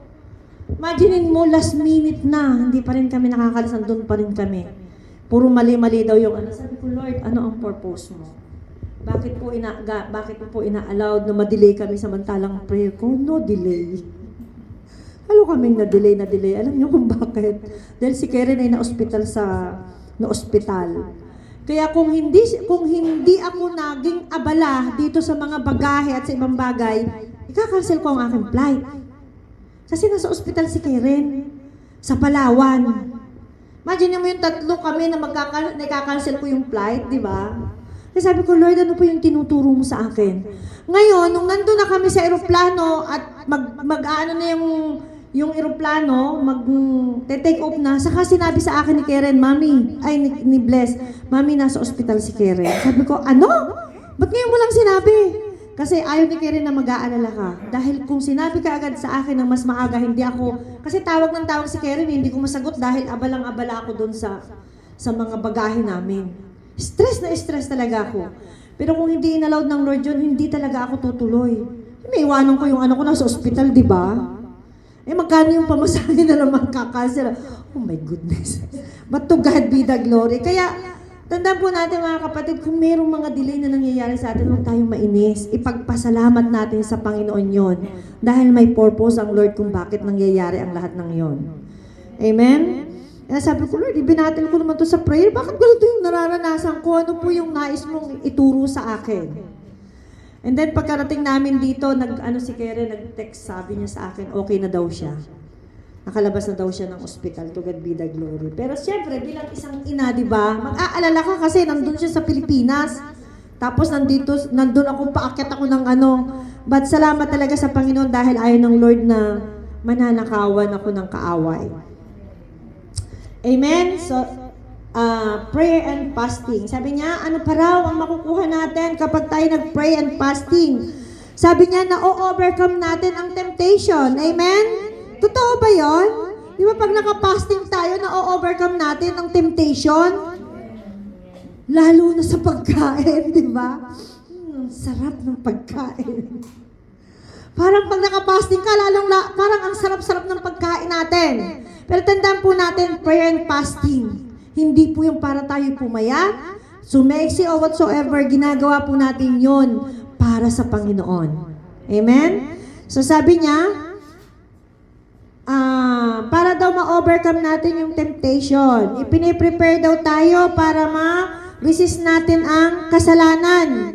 Imaginin mo, last minute na. Hindi pa rin kami nakakalis, doon pa rin kami. Puro mali-mali daw yung ano. Sabi ko, Lord, ano ang purpose mo? Bakit po ina-allowed na ma-delay kami samantalang prayer ko? No delay. Lalo kaming na-delay. Alam niyo kung bakit? Dahil si Karen ay na-ospital na ospital. Kaya kung hindi ako naging abala dito sa mga bagahe at sa ibang bagay, ika-cancel ko ang aking flight. Kasi nasa ospital si Karen sa Palawan. Imagine mo yung tatlo kami na nagka-cancel ko yung flight, di ba? Kasi sabi ko, Lord, ano po yung tinuturo mo sa akin? Ngayon, nung nandun na kami sa eroplano at mag-ano na yung eroplano, mag-take off na, saka sinabi sa akin ni Karen, Mami, ay ni Bless, Mami, nasa ospital si Karen. Sabi ko, ano? Ba't ngayon mo lang sinabi? Kasi ayaw ni Karen na mag-aalala ka. Dahil kung sinabi ka agad sa akin ng mas maaga, hindi ako, kasi tawag si Karen, hindi ko masagot dahil abalang-abala ako doon sa mga bagahe namin. Stress na stress talaga ako. Pero kung hindi inallowed ng Lord yun, hindi talaga ako tutuloy. May iwanan ko yung ano ko nasa ospital, di ba? Magkano yung pamasahe na naman kakansel? Oh my goodness. But to God be the glory. Kaya, tandaan po natin mga kapatid, kung mayroong mga delay na nangyayari sa atin, huwag tayong mainis. Ipagpasalamat natin sa Panginoon yon. Dahil may purpose ang Lord kung bakit nangyayari ang lahat ng yon. Amen? Kaya sabi ko, Lord, ibinatil ko naman to sa prayer. Bakit ganito yung nararanasan ko? Ano po yung nais mong ituro sa akin? And then pagkarating namin dito, si Karen, nag-text, sabi niya sa akin, okay na daw siya. Nakalabas na daw siya ng ospital, to God be the glory. Pero siyempre, bilang isang ina, di ba, mag-aalala ka kasi nandun siya sa Pilipinas. Tapos nandun ako, paakyat ako ng But salamat talaga sa Panginoon dahil ayaw ng Lord na mananakawan ako ng kaaway. Amen? So, prayer and fasting. Sabi niya, ano pa raw ang makukuha natin kapag tayo nag-pray and fasting? Sabi niya, na-overcome natin ang temptation. Amen? Totoo ba yun? Di ba pag naka-fasting tayo, na-overcome natin ang temptation? Lalo na sa pagkain, di ba? Sarap ng pagkain. Parang pag naka-fasting ka, parang ang sarap-sarap ng pagkain natin. Pero tandaan po natin, prayer and fasting. Hindi po yung para tayo pumaya, sumeksi o whatsoever, ginagawa po natin yon para sa Panginoon. Amen? So sabi niya, para daw ma-overcome natin yung temptation, ipiniprepare daw tayo para ma-resist natin ang kasalanan.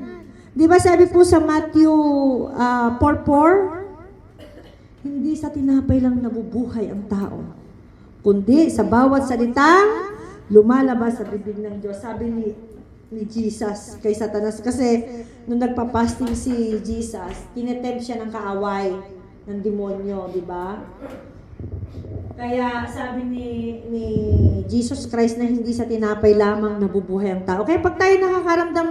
Di ba sabi po sa Matthew 4:4, hindi sa tinapay lang nabubuhay ang tao, kundi sa bawat salitang lumalabas sa bibig ng Diyos. Sabi ni Jesus kay Satanas, kasi nung nagpa-fasting si Jesus, tinetempt siya ng kaaway ng demonyo, di ba? Kaya sabi ni Jesus Christ na hindi sa tinapay lamang nabubuhay ang tao. Kaya pag tayo nakakaramdam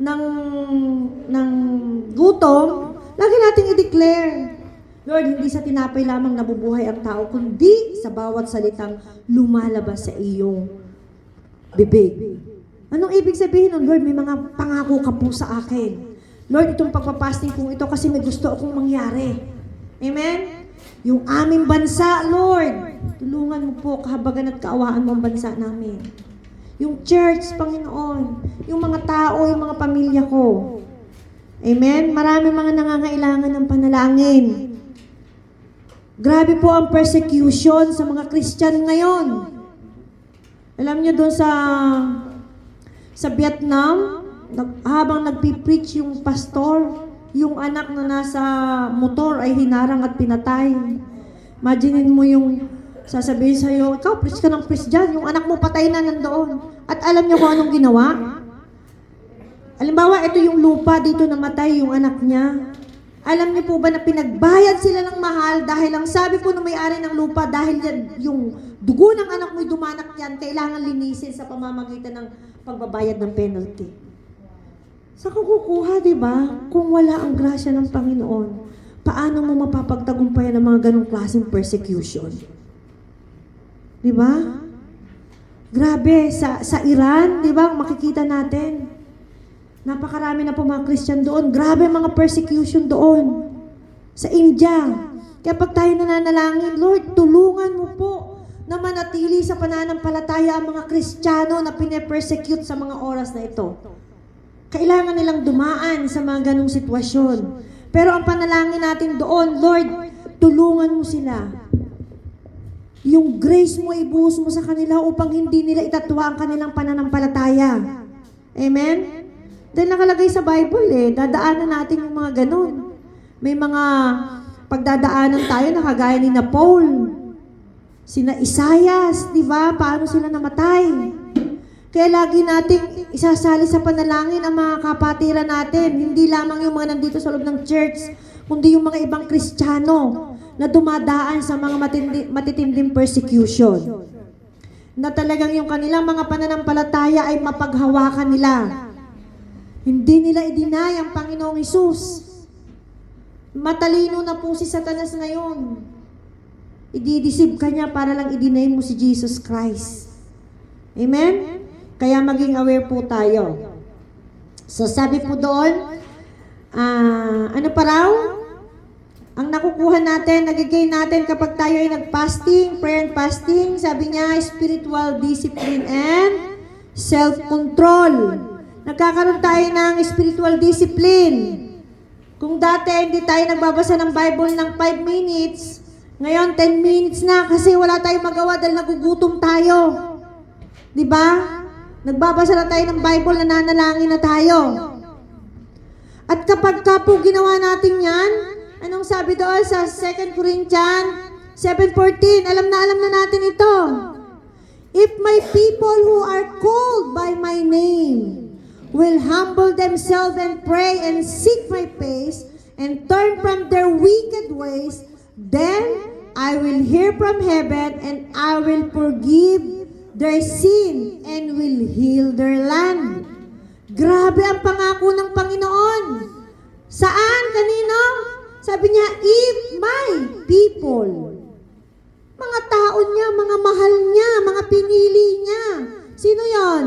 ng gutom, lagi nating i-declare, Lord, hindi sa tinapay lamang nabubuhay ang tao, kundi sa bawat salitang lumalabas sa iyong bibig. Anong ibig sabihin nun? Lord, may mga pangako ka po sa akin. Lord, itong pagpapasting kong ito kasi may gusto akong mangyari. Amen? Yung aming bansa, Lord, tulungan mo po, kahabagan at kaawaan mo ang bansa namin. Yung church, Panginoon, yung mga tao, yung mga pamilya ko. Amen? Marami mga nangangailangan ng panalangin. Grabe po ang persecution sa mga Christian ngayon. Alam niyo doon sa Vietnam, habang nagpipreach yung pastor, yung anak na nasa motor ay hinarang at pinatay. Imagine mo yung sasabihin sa'yo, ikaw, preach ka ng preach dyan, yung anak mo patay na nandoon. At alam niyo kung anong ginawa? Halimbawa, ito yung lupa, dito namatay yung anak niya. Alam niyo po ba na pinagbayad sila ng mahal dahil ang sabi po ng may-ari ng lupa, dahil yung dugo ng anak mo'y dumanak yan, kailangan linisin sa pamamagitan ng pagbabayad ng penalty. Sa kukuha, di ba? Kung wala ang grasya ng Panginoon, paano mo mapapagtagumpayan ang mga ganong klaseng persecution? Di ba? Grabe, sa Iran, di ba, makikita natin. Napakarami na po mga Christian doon. Grabe mga persecution doon. Sa India. Kaya pag tayo nananalangin, Lord, tulungan mo po na manatili sa pananampalataya ang mga Kristiyano na pine-persecute sa mga oras na ito. Kailangan nilang dumaan sa mga ganong sitwasyon. Pero ang panalangin natin doon, Lord, tulungan mo sila. Yung grace mo, ibuhos mo sa kanila upang hindi nila itatwa ang kanilang pananampalataya. Amen? Dahil nakalagay sa Bible dadaanan natin yung mga ganon. May mga pagdadaanan tayo na kagaya ni na Paul, sina Isaias, di ba? Paano sila namatay? Kaya lagi nating isasali sa panalangin ang mga kapatiran natin. Hindi lamang yung mga nandito sa loob ng church, kundi yung mga ibang Kristiyano na dumadaan sa mga matitinding persecution. Na talagang yung kanilang mga pananampalataya ay mapaghawakan nila. Hindi nila i-deny ang Panginoong Hesus. Matalino na po si Satanas ngayon. Ididisib ka niya para lang i-deny mo si Jesus Christ. Amen? Kaya maging aware po tayo. So sabi po doon, ano pa raw? Ang nakukuha natin, nagigay natin kapag tayo ay nag-fasting, prayer and fasting, sabi niya, spiritual discipline and self-control. Nagkakaroon tayo ng spiritual discipline. Kung dati hindi tayo nagbabasa ng Bible ng 5 minutes, ngayon 10 minutes na kasi wala tayong magawa dahil nagugutom tayo. Di ba? Nagbabasa na tayo ng Bible, nananalangin na tayo. At kapag po ginawa natin yan, anong sabi doon sa 2 Corinthians 7:14? Alam na natin ito. If my people who are called by my name will humble themselves and pray and seek my face and turn from their wicked ways, then I will hear from heaven and I will forgive their sin and will heal their land. Grabe ang pangako ng Panginoon. Saan? Kanino? Sabi niya, if my people, mga tao niya, mga mahal niya, mga pinili niya. Sino yon?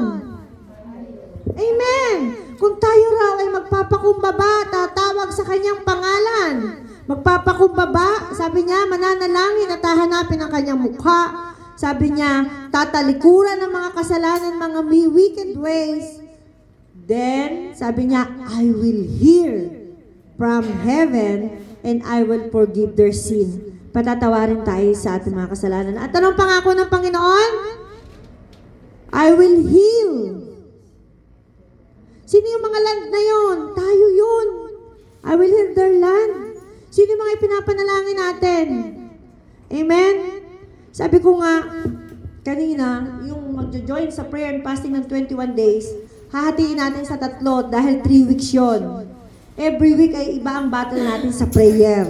Amen. Kung tayo raw ay magpapakumbaba, tatawag sa kanyang pangalan. Magpapakumbaba, sabi niya, mananalangin at hahanapin ang kanyang mukha. Sabi niya, tatalikuran ng mga kasalanan, mga wicked ways. Then, sabi niya, I will hear from heaven and I will forgive their sin. Patatawarin tayo sa ating mga kasalanan. At anong pangako ng Panginoon? I will heal. Sino yung mga land na yon? Tayo yun. I will heal their land. Sino yung mga ipinapanalangin natin? Amen? Sabi ko nga, kanina, yung magjo-join sa prayer and fasting ng 21 days, hahatiin natin sa 3 dahil 3 weeks yon. Every week ay iba ang battle natin sa prayer.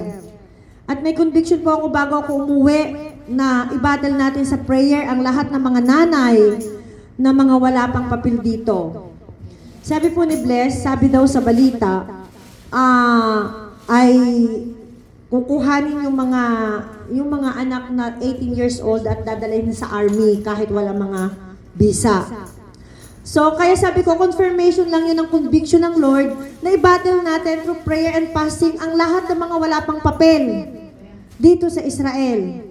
At may conviction po ako bago ako umuwi na i-battle natin sa prayer ang lahat ng mga nanay na mga wala pang papel dito. Sabi po ni Bless, sabi daw sa balita, ay kukuhanin yung mga anak na 18 years old at dadalhin sa army kahit wala mga visa. So, kaya sabi ko, confirmation lang yun ng conviction ng Lord na i-battle natin through prayer and fasting ang lahat ng mga wala pang papel dito sa Israel.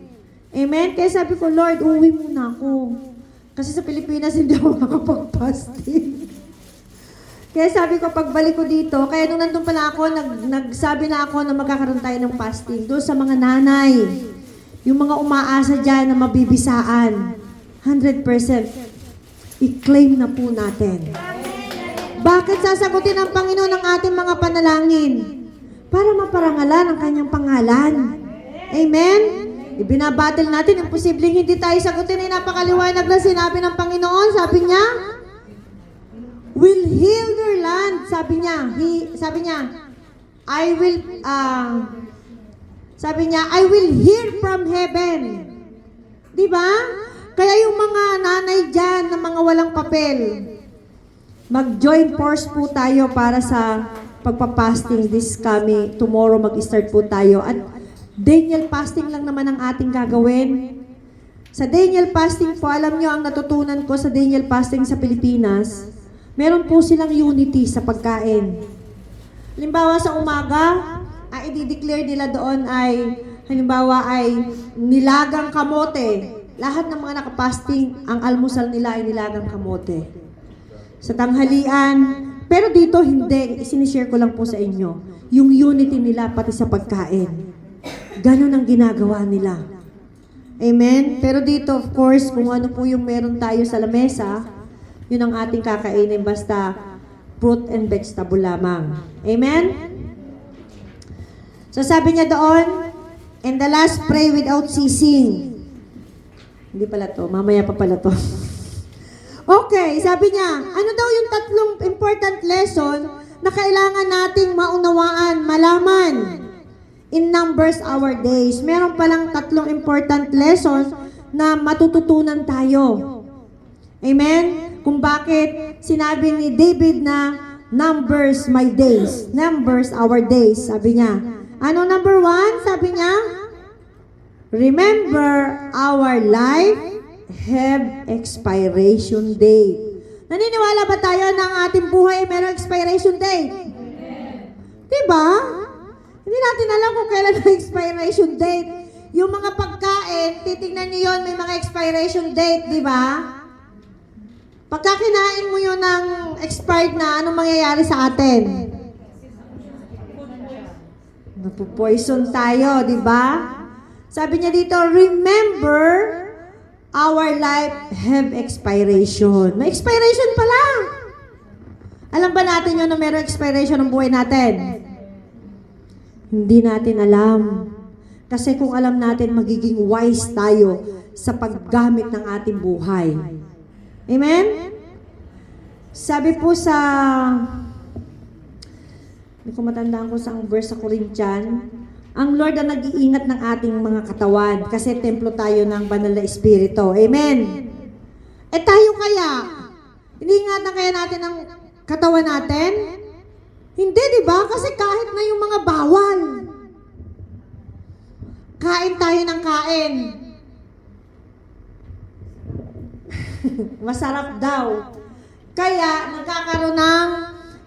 Amen? Kaya sabi ko, Lord, uwi muna ako. Kasi sa Pilipinas, hindi ako makapag-fasting. Kaya sabi ko, pagbalik ko dito, kaya nung nandun pala ako, nagsabi na ako na magkakaroon tayo ng fasting doon sa mga nanay. Yung mga umaasa dyan na mabibisaan. 100%. I-claim na po natin. Bakit sasagutin ng Panginoon ang ating mga panalangin? Para maparangalan ang kanyang pangalan. Amen? Ibinabattle natin, imposibleng hindi tayo sagutin ay napakaliwanag na sinabi ng Panginoon. Sabi niya, will heal their land. Sabi niya, I will hear from heaven. Diba? Kaya yung mga nanay dyan na mga walang papel, mag-join force po tayo para sa pagpapasting this coming. Tomorrow mag-start po tayo. At Daniel fasting lang naman ang ating gagawin. Sa Daniel fasting po, alam nyo ang natutunan ko sa Daniel fasting sa Pilipinas, meron po silang unity sa pagkain. Halimbawa sa umaga, ay i-declare nila doon ay, halimbawa ay nilagang kamote. lahat ng mga nakapasting, ang almusal nila ay nilagang kamote. Sa tanghalian, pero dito hindi, isinishare ko lang po sa inyo, yung unity nila pati sa pagkain. Ganon ang ginagawa nila. Amen? Pero dito, of course, kung ano po yung meron tayo sa lamesa, yun ang ating kakainin, basta fruit and vegetable lamang. Amen? So sabi niya doon, and the last pray without ceasing. Hindi pala to, mamaya pa pala to. Okay, sabi niya, ano daw yung tatlong important lesson na kailangan nating maunawaan, malaman in numbers our days. Meron palang tatlong important lessons na matututunan tayo. Amen? Kung bakit sinabi ni David na numbers my days, numbers our days, sabi niya. Ano number 1? Sabi niya, remember our life have expiration date. Naniniwala ba tayo na ang ating buhay ay mayroong expiration date? Diba? Hindi natin alam kung kailan ang expiration date. Yung mga pagkain, titingnan niyo yun, may mga expiration date, di ba? Pagka kinain mo yun ng expired na, anong mangyayari sa atin? Napupoison tayo, di ba? Sabi niya dito, remember, our life have expiration. May expiration pala. Alam ba natin yun na mayroong expiration ng buhay natin? Hindi natin alam. Kasi kung alam natin, magiging wise tayo sa paggamit ng ating buhay. Amen? Sabi po sa, hindi ko matandaan kung saang verse sa Corinthian, ang Lord ang nag-iingat ng ating mga katawan kasi templo tayo ng banal na Espiritu. Amen? Eh tayo kaya, iniingatan kaya natin ang katawan natin? Hindi, di ba? Kasi kahit na yung mga bawal, kain tayo ng kain. Masarap daw. Kaya, nagkakaroon ng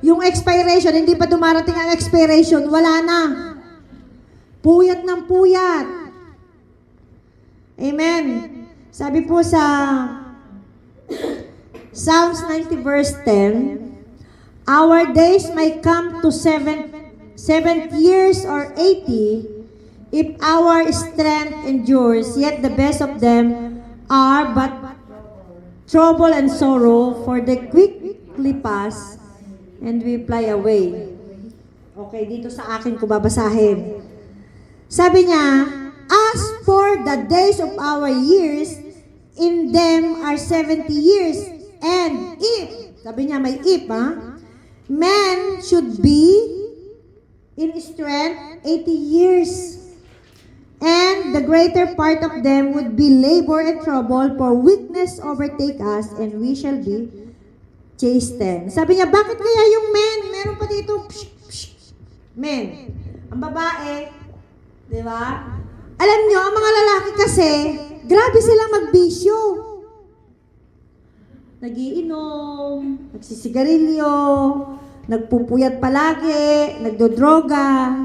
yung expiration, hindi pa dumarating ang expiration, wala na. Puyat ng puyat. Amen. Sabi po sa Psalms 90 verse 10, our days may come to 70 years or 80, if our strength endures, yet the best of them are but trouble and sorrow, for they quickly pass and we fly away. Okay, dito sa akin ko babasahin. Sabi niya, as for the days of our years, in them are 70 years, and if, sabi niya may if, men should be in strength 80 years. And the greater part of them would be labor and trouble, for weakness overtake us, and we shall be chastened. Sabi niya, bakit kaya yung men, meron pa dito, men. Ang babae, di ba? Alam niyo, ang mga lalaki kasi, grabe silang magbisyo. Nagiinom, nagsisigarilyo, nagpupuyat palagi, nagdodroga.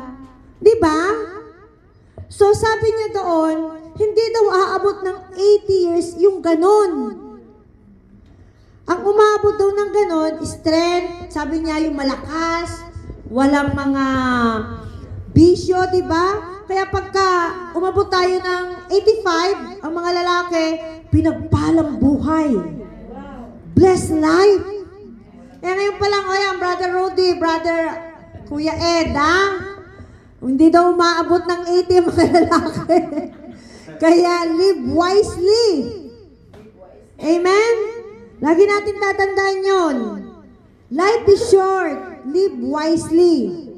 Di ba? So sabi niya doon, hindi daw aabot ng 80 years yung ganon. Ang umabot daw ng ganon, strength, sabi niya yung malakas, walang mga bisyo, di ba? Kaya pagka umabot tayo ng 85, ang mga lalaki, pinagpalang buhay. Blessed life. Eh ngayon pa lang, ayan, Brother Rudy, Brother Kuya Ed, hindi daw umaabot ng 80 ang mga lalaki. Kaya live wisely. Amen? Lagi natin tatandaan yon. Life is short. Live wisely.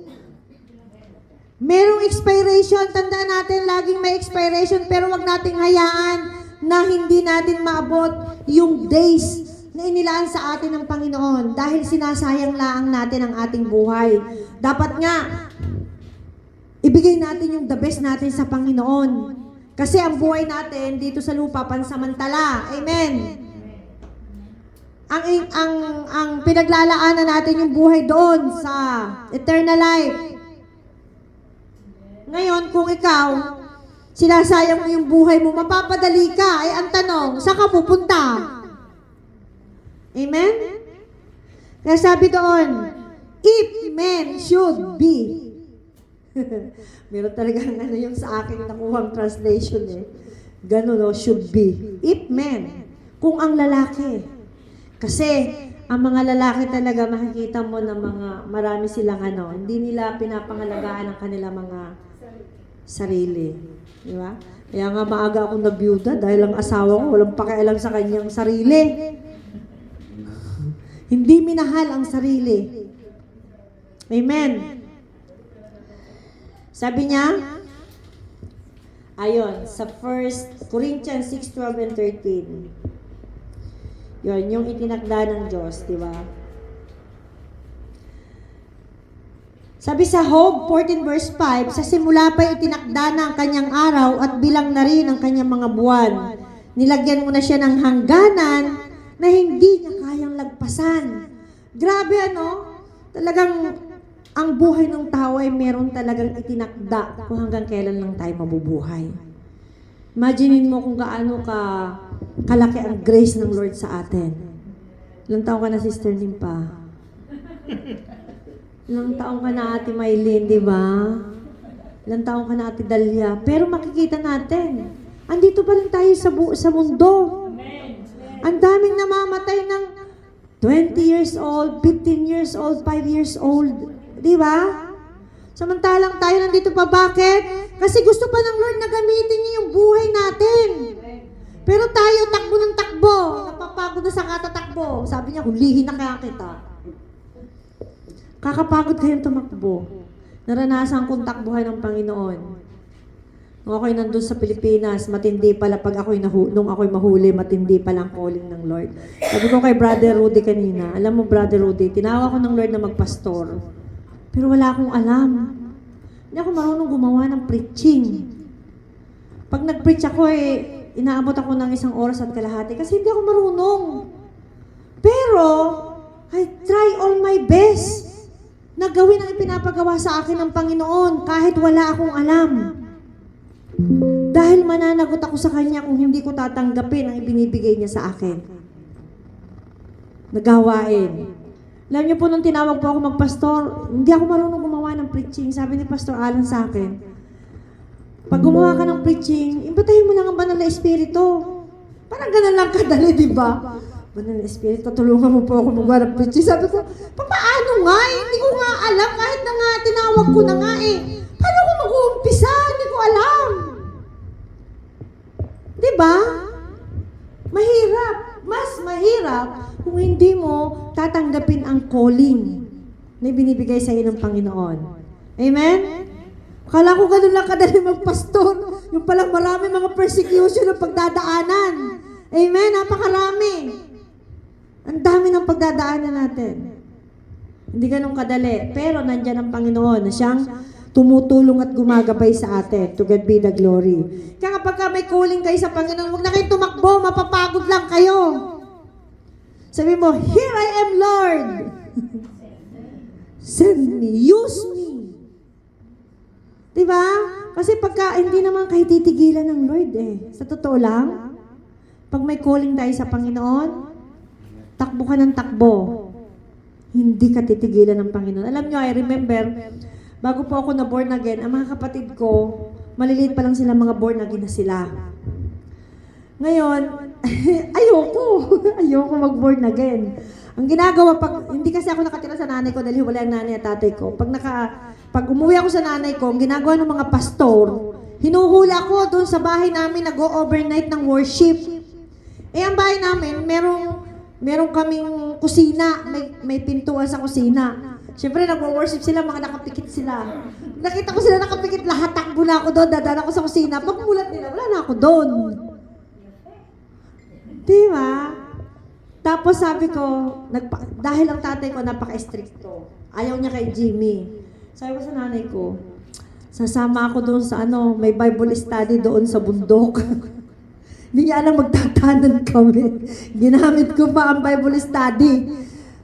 Merong expiration. Tandaan natin, laging may expiration. Pero wag nating hayaan na hindi natin maabot yung days na inilaan sa atin ng Panginoon. Dahil sinasayang laang natin ang ating buhay. Dapat nga, ibigay natin yung the best natin sa Panginoon. Kasi ang buhay natin dito sa lupa pansamantala. Amen. Ang pinaglalaanan natin yung buhay doon sa eternal life. Ngayon, kung ikaw Sinasayang mo yung buhay mo, mapapadali ka. Ay, ang tanong, saan ka pupunta? Amen? Kaya sabi doon, if men should be. Meron talagang ano yung sa akin nakuhang translation eh. Ganun o, should be. If men. Kung ang lalaki. Kasi, ang mga lalaki talaga makikita mo na marami silang ano, hindi nila pinapangalagaan ang kanilang mga sarili. Di ba? Kaya nga maaga akong nabiyuda dahil ang asawa ko walang pakialam sa kanyang sarili. Hindi minahal ang sarili. Amen. Sabi niya, ayon, sa 1 Corinthians 6:12 and 13. Yun, yung itinakda ng Diyos, di ba? Sabi sa Job 14 verse 5, sa simula pa itinakda na ang kanyang araw at bilang na rin ang kanyang mga buwan. Nilagyan mo na siya ng hangganan na hindi niya kayang lagpasan. Grabe ano? Talagang ang buhay ng tao ay meron talagang itinakda kung hanggang kailan lang tayo mabubuhay. Imaginein mo kung gaano kalaki ang grace ng Lord sa atin. Ilang taon ka na, Sister Nimpa? Ilang taon ka na, Ate Maylene, di ba? Ilang taon ka na, Ate Dalia. Pero makikita natin, andito pa rin tayo sa mundo. Ang daming namamatay ng 20 years old, 15 years old, 5 years old. Di ba? Samantalang tayo nandito pa. Bakit? Kasi gusto pa ng Lord na gamitin niya yung buhay natin. Pero tayo, takbo ng takbo. Napapagod na sa katatakbo. Sabi niya, hulihin na kaya kita. Kakapagod kayong tumakbo. Naranasan kong takbuhan ng Panginoon. Nung ako'y nandun sa Pilipinas, matindi pala pag nung ako'y mahuli, matindi pala ang calling ng Lord. Sabi ko kay Brother Rudy kanina, alam mo Brother Rudy, tinawag ko ng Lord na magpastor. Pero wala akong alam. Hindi ako marunong gumawa ng preaching. Pag nag-preach ako inaabot ako ng 1 oras at kalahati kasi hindi ako marunong. Pero, I try all my best na gawin ang ipinapagawa sa akin ng Panginoon kahit wala akong alam. Dahil mananagot ako sa Kanya kung hindi ko tatanggapin ang ibinibigay niya sa akin. Nagawain. Alam niyo po, nung tinawag po ako magpastor, hindi ako marunong gumawa ng preaching. Sabi ni Pastor Alan sa akin, pag gumawa ka ng preaching, imbitahin mo lang ang banal na espiritu. Parang ganun lang kadali, di ba? Banal na espiritu, tulungan mo po ako magawa ng preaching. Sabi ko, paano nga eh? Hindi ko nga alam. Kahit na nga, tinawag ko na nga eh. Paano ko mag-uumpisa? Hindi ko alam. Di ba? Mahirap. Mas mahirap kung hindi mo tatanggapin ang calling na binibigay sa iyo ng Panginoon. Amen? Akala ko ganun lang kadali magpastor. Yung palang marami mga persecution ng pagdadaanan. Amen? Napakarami. Ang dami ng pagdadaanan natin. Hindi ganun kadali. Pero nandyan ang Panginoon na siyang tumutulong at gumagabay sa atin. To God be the glory. Kaya kapag may calling kayo sa Panginoon, huwag na kayong tumakbo, mapapagod lang kayo. Sabi mo, here I am, Lord. Send me, use me. Diba? Kasi pagka hindi naman kayo titigilan ng Lord Sa totoo lang, pag may calling tayo sa Panginoon, takbo ka ng takbo. Hindi ka titigilan ng Panginoon. Alam nyo, I remember, bago po ako na born again, ang mga kapatid ko, maliliit pa lang sila, mga born again na sila. Ngayon, ayoko mag-born again. Ang ginagawa, hindi kasi ako nakatira sa nanay ko dahil wala ang nanay at tatay ko. Pag umuwi ako sa nanay ko, ang ginagawa ng mga pastor, hinuhula ko doon sa bahay namin, nag-overnight ng worship. Ang bahay namin, merong kaming kusina, may pintuan sa kusina. Siyempre, nag-worship sila, mga nakapikit sila. Nakita ko sila nakapikit, lahat takbo na ako doon, dadaan ako sa kusina. Pagmulat nila, wala na ako doon. Diba? Tapos sabi ko, dahil ang tatay ko napaka-stricto, ayaw niya kay Jimmy. Sabi ko sa nanay ko, sasama ako doon sa may Bible study doon sa bundok. Hindi niya alam magtatanan kami. Ginamit ko pa ang Bible study.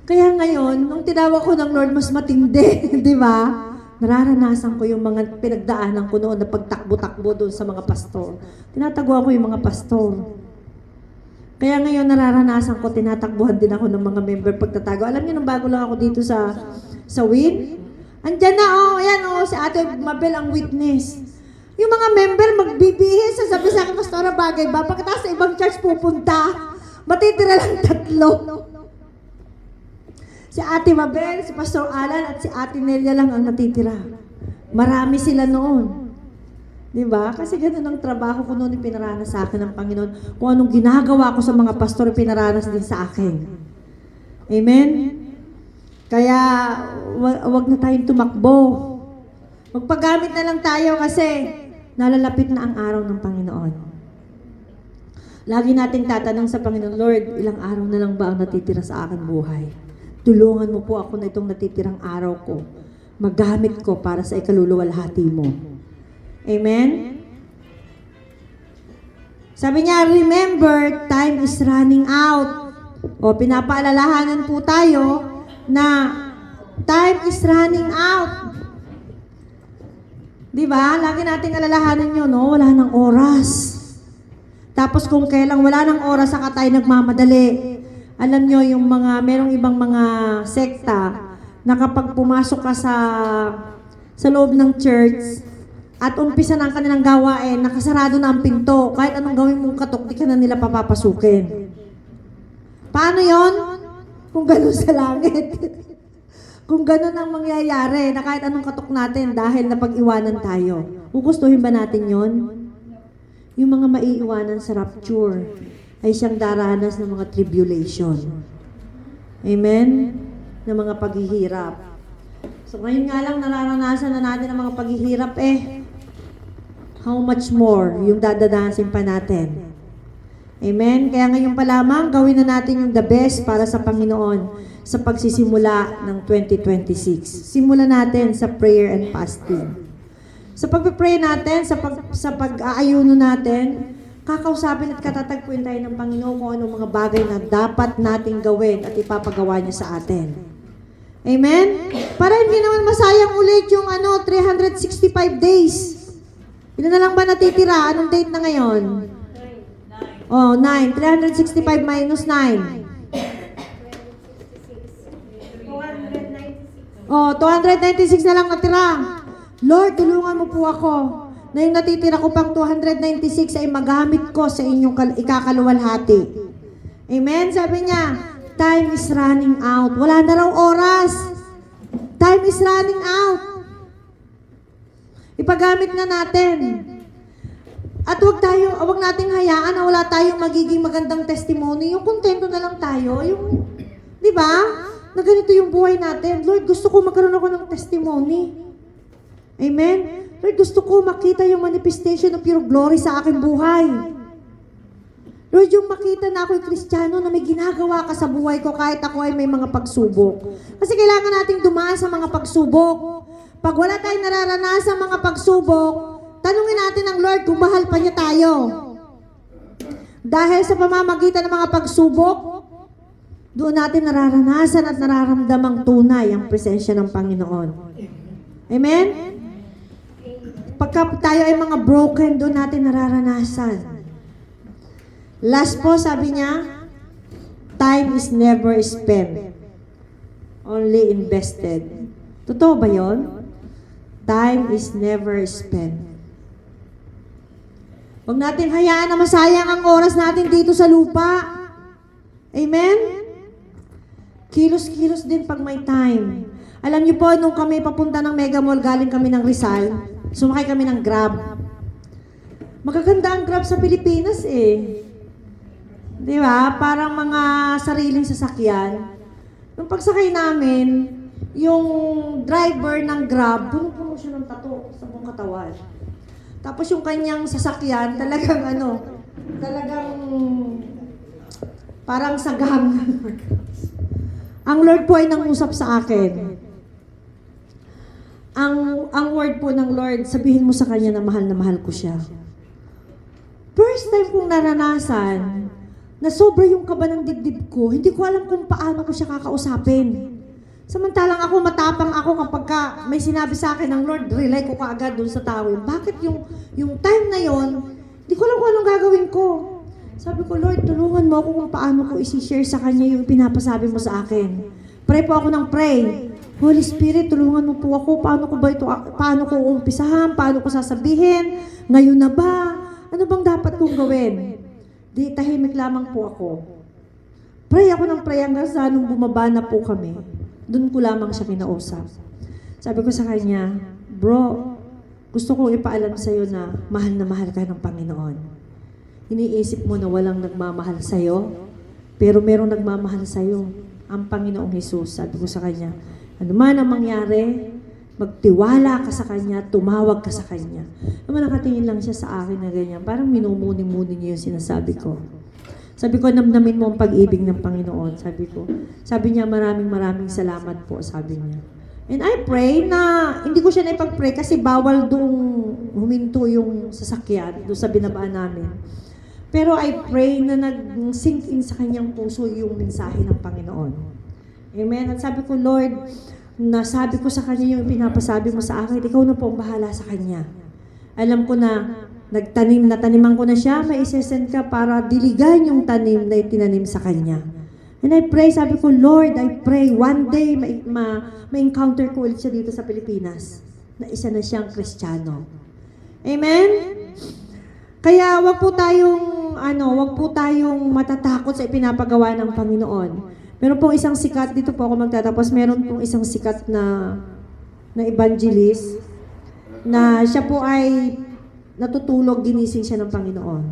Kaya ngayon, nung tinawag ko ng Lord, mas matindi, di ba? nararanasan ko yung mga pinagdaanan ko noon na pagtakbo-takbo doon sa mga pastor. Tinataguan ko yung mga pastor. Kaya ngayon nararanasan ko, tinatakbuhan din ako ng mga member pagtatago. Alam niyo, nung bago lang ako dito sa WIN, andyan na, ayan, si Ate Mabel ang witness. Yung mga member magbibihis, sasabi sa akin, Pastora, bagay ba? Pagkatapos sa ibang church pupunta, matitira lang 3. Si Ate Mabel, si Pastor Alan, at si Ate Nelia lang ang natitira. Marami sila noon. Diba? Kasi ganun ang trabaho ko noon, pinaranas sa akin ng Panginoon. Kung anong ginagawa ko sa mga pastor, pinaranas din sa akin. Amen? Kaya, wag na tayong tumakbo. Magpagamit na lang tayo kasi nalalapit na ang araw ng Panginoon. Lagi nating tatanong sa Panginoon, Lord, ilang araw na lang ba ang natitira sa aking buhay? Tulungan mo po ako na itong natitirang araw ko. Magamit ko para sa ikaluluwalhati mo. Amen? Sabi niya, remember, time is running out. O, pinapaalalahanan po tayo na time is running out. Diba? Lagi nating alalahanan yun, no? Wala nang oras. Tapos kung kailang wala nang oras, saka tayo nagmamadali. Alam nyo, yung merong ibang mga sekta na kapag pumasok ka sa loob ng church at umpisa na ang kanilang gawain, nakasarado na ang pinto. Kahit anong gawin mong katok, di ka na nila papapasukin. Paano yon? Kung gano'n sa langit. Kung gano'n ang mangyayari, na kahit anong katok natin dahil napag-iwanan tayo. Gugustuhin ba natin yon? Yung mga maiiwanan sa rapture ay siyang daranas ng mga tribulation. Amen? Ng mga paghihirap. So ngayon nga lang nararanasan na natin ang mga paghihirap how much more yung dadanasin pa natin. Amen? Kaya ngayon pa lamang, gawin na natin yung the best para sa Panginoon sa pagsisimula ng 2026. Simulan natin sa prayer and fasting. Sa pag-pray natin, sa pag-aayuno natin, kakausapin at katatagpuin tayo ng Panginoon kung anong mga bagay na dapat nating gawin at ipapagawa niya sa atin. Amen? Para hindi naman masayang ulit yung 365 days. Ilan na lang ba natitira? Anong date na ngayon? 9. 365 minus 9. 296 na lang natira. Lord, tulungan mo po ako na yung natitira ko pang 296 ay magamit ko sa inyong ikakaluwalhati. Amen? Sabi niya, time is running out. Wala na raw oras. Time is running out. Ipagamit na natin. At wag nating hayaan na wala tayong magiging magandang testimony. Yung kontento na lang tayo. Di ba? Na ganito yung buhay natin. Lord, gusto ko magkaroon ako ng testimony. Amen? Lord, gusto ko makita yung manifestation of your glory sa aking buhay. Lord, yung makita na ako'y Kristiyano na may ginagawa ka sa buhay ko kahit ako ay may mga pagsubok. Kasi kailangan nating dumaan sa mga pagsubok. Pag wala tayong nararanasan sa mga pagsubok, tanungin natin ang Lord kung mahal pa niya tayo. Dahil sa pamamagitan ng mga pagsubok, doon natin nararanasan at nararamdamang tunay ang presensya ng Panginoon. Amen? Pagka tayo ay mga broken, doon natin nararanasan. Last po, sabi niya, time is never spent, only invested. Totoo ba yon? Time is never spent. Huwag natin hayaan na masayang ang oras natin dito sa lupa. Amen? Kilos-kilos din pag may time. Alam niyo po, nung kami papunta ng Mega Mall, galing kami ng Rizal, sumakay kami ng Grab. Magaganda ang Grab sa Pilipinas Di ba? Parang mga sariling sasakyan. Nung pagsakay namin, yung driver ng Grab, puno-puno siya ng tato sa buong katawan. Tapos yung kanyang sasakyan, talagang parang sagam. Ang Lord po ay nangusap sa akin. Ang word po ng Lord, sabihin mo sa Kanya na mahal ko siya. First time kong naranasan na sobra yung kaba ng dibdib ko, hindi ko alam kung paano ko siya kakausapin. Samantalang ako, matapang ako kapag may ay sinabi sa akin ng Lord, relay ko kaagad dun sa tao yun. Bakit yung time na yon, di ko alam kung anong gagawin ko. Sabi ko, Lord, tulungan mo ako kung paano ko isi-share sa Kanya yung pinapasabi mo sa akin. Pray po ako ng pray. Holy Spirit, tulungan mo po ako. Paano ko umpisahan? Paano ko sasabihin? Ngayon na ba? Ano bang dapat kong gawin? Di, tahimik lamang po ako. Pray ako ng pray hanggang sa nung bumaba na po kami. Doon ko lamang siya kinausap. Sabi ko sa kanya, bro, gusto kong ipaalam sa'yo na mahal ka ng Panginoon. Iniisip mo na walang nagmamahal sa'yo, pero merong nagmamahal sa'yo, ang Panginoong Jesus. Sabi ko sa kanya, ano man ang mangyari, magtiwala ka sa Kanya, tumawag ka sa Kanya. Naman nakatingin lang siya sa akin na ganyan, parang minumuni-muni niya yung sinasabi ko. Sabi ko, namnamin mo ang pag-ibig ng Panginoon. Sabi niya, maraming salamat po, sabi niya. And I pray na, hindi ko siya naipag-pray kasi bawal doong huminto yung sasakyan, doon sa binabaan namin. Pero I pray na nag-sink in sa kanyang puso yung mensahe ng Panginoon. Amen? At sabi ko, Lord, nasabi ko sa kanya yung pinapasabi mo sa akin, ikaw na po ang bahala sa kanya. Alam ko na, nataniman ko na siya, may isesend ka para diligan yung tanim na itinanim sa kanya. And I pray, sabi ko, Lord, I pray, one day, ma-encounter ko ulit siya dito sa Pilipinas, na isa na siyang Kristiyano. Amen? Kaya wag po tayong matatakot sa ipinapagawa ng Panginoon. Meron pong isang sikat, dito po ako magtatapos, meron pong isang sikat na evangelist, na siya po ay natutulog, ginising siya ng Panginoon.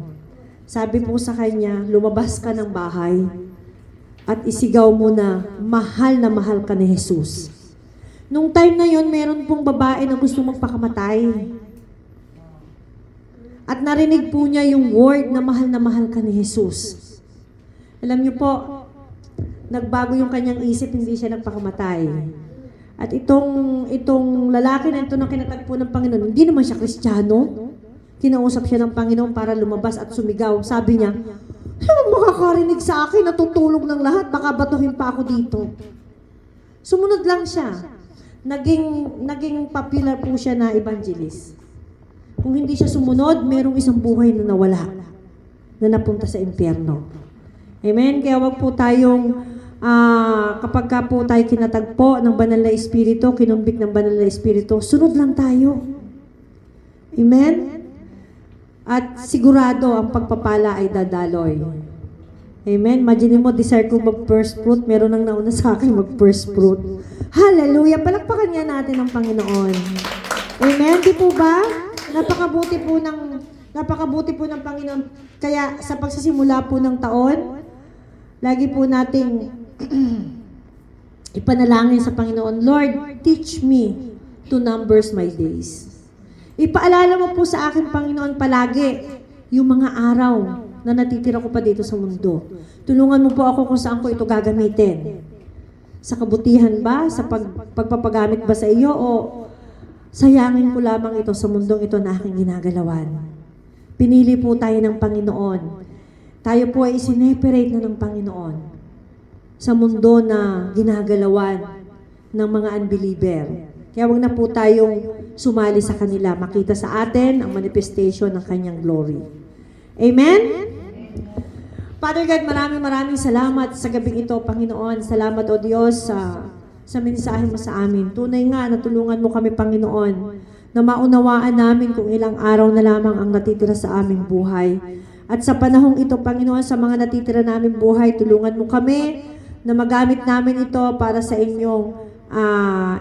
Sabi po sa kanya, lumabas ka ng bahay at isigaw mo na mahal ka ni Jesus. Nung time na yon, meron pong babae na gusto magpakamatay. At narinig po niya yung word na mahal ka ni Jesus. Alam niyo po, nagbago yung kanyang isip, hindi siya nagpakamatay. At itong lalaki na ito na kinatagpo ng Panginoon, hindi naman siya Kristiyano. Kinausap siya ng Panginoon para lumabas at sumigaw. Sabi niya, "Sino makakarinig sa akin? Natutulog ng lahat, baka batuhin pa ako dito." Sumunod lang siya. Naging popular po siya na evangelist. Kung hindi siya sumunod, merong isang buhay na nawala, na napunta sa impyerno. Amen? Kaya wag po tayong, kapag ka po tayo kinatagpo ng banal na espiritu, kinumbik ng banal na espiritu, sunod lang tayo. Amen? At sigurado ang pagpapala ay dadaloy. Amen? Imagine mo, desire ko mag-first fruit, meron nang nauna sa akin mag-first fruit. Hallelujah! Palakpakan niya natin ang Panginoon. Amen? Di po ba? Napakabuti po ng Panginoon. Kaya sa pagsisimula po ng taon, lagi po nating ipanalangin sa Panginoon, Lord, teach me to numbers my days. Ipaalala mo po sa akin, Panginoon, palagi yung mga araw na natitira ko pa dito sa mundo. Tulungan mo po ako kung saan ko ito gagamitin. Sa kabutihan ba? Sa pagpapagamit ba sa iyo? O sayangin ko lamang ito sa mundong ito na aking ginagalawan. Pinili po tayo ng Panginoon. Tayo po ay isineperate na ng Panginoon sa mundo na ginagalawan ng mga unbeliever. Kaya wag na po tayong sumali sa kanila. Makita sa atin ang manifestation ng kanyang glory. Amen? Father God, maraming salamat sa gabing ito, Panginoon. Salamat, O Diyos, sa mensahe mo sa amin. Tunay nga, natulungan mo kami, Panginoon, na maunawaan namin kung ilang araw na lamang ang natitira sa aming buhay. At sa panahong ito, Panginoon, sa mga natitira naming buhay, tulungan mo kami na magamit namin ito para sa inyong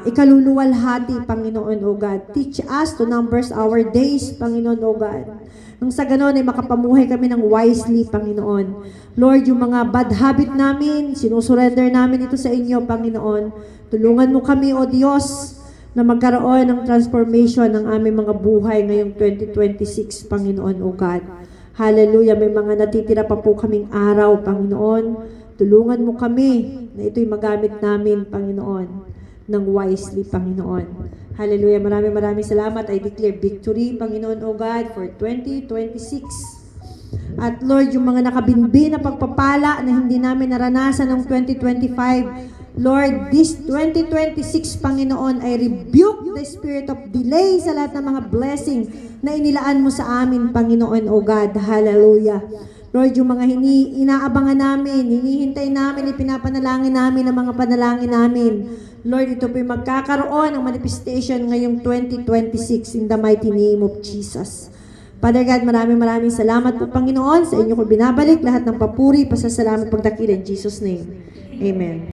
ikaluluwalhati, Panginoon, O God. Teach us to numbers our days, Panginoon, O God. Nang sa ganon ay makapamuhay kami ng wisely, Panginoon. Lord, yung mga bad habit namin, sinusurrender namin ito sa inyo, Panginoon. Tulungan mo kami, O Diyos, na magkaroon ng transformation ng aming mga buhay ngayong 2026, Panginoon, O God. Hallelujah, may mga natitira pa po kaming araw, Panginoon. Tulungan mo kami na ito'y magamit namin, Panginoon, ng wisely, Panginoon. Hallelujah, maraming salamat. I declare victory, Panginoon, O God, for 2026. At Lord, yung mga nakabinbi na pagpapala na hindi namin naranasan ng 2025, Lord, this 2026, Panginoon, I rebuke the spirit of delay sa lahat ng mga blessing na inilaan mo sa amin, Panginoon, O God. Hallelujah. Lord, yung mga inaabangan namin, hinihintay namin, ipinapanalangin namin ang mga panalangin namin. Lord, ito po'y magkakaroon ng manifestation ngayong 2026 in the mighty name of Jesus. Father God, maraming salamat po, Panginoon. Sa inyo ko binabalik lahat ng papuri, pasasalamat, pagdakila in Jesus' name. Amen.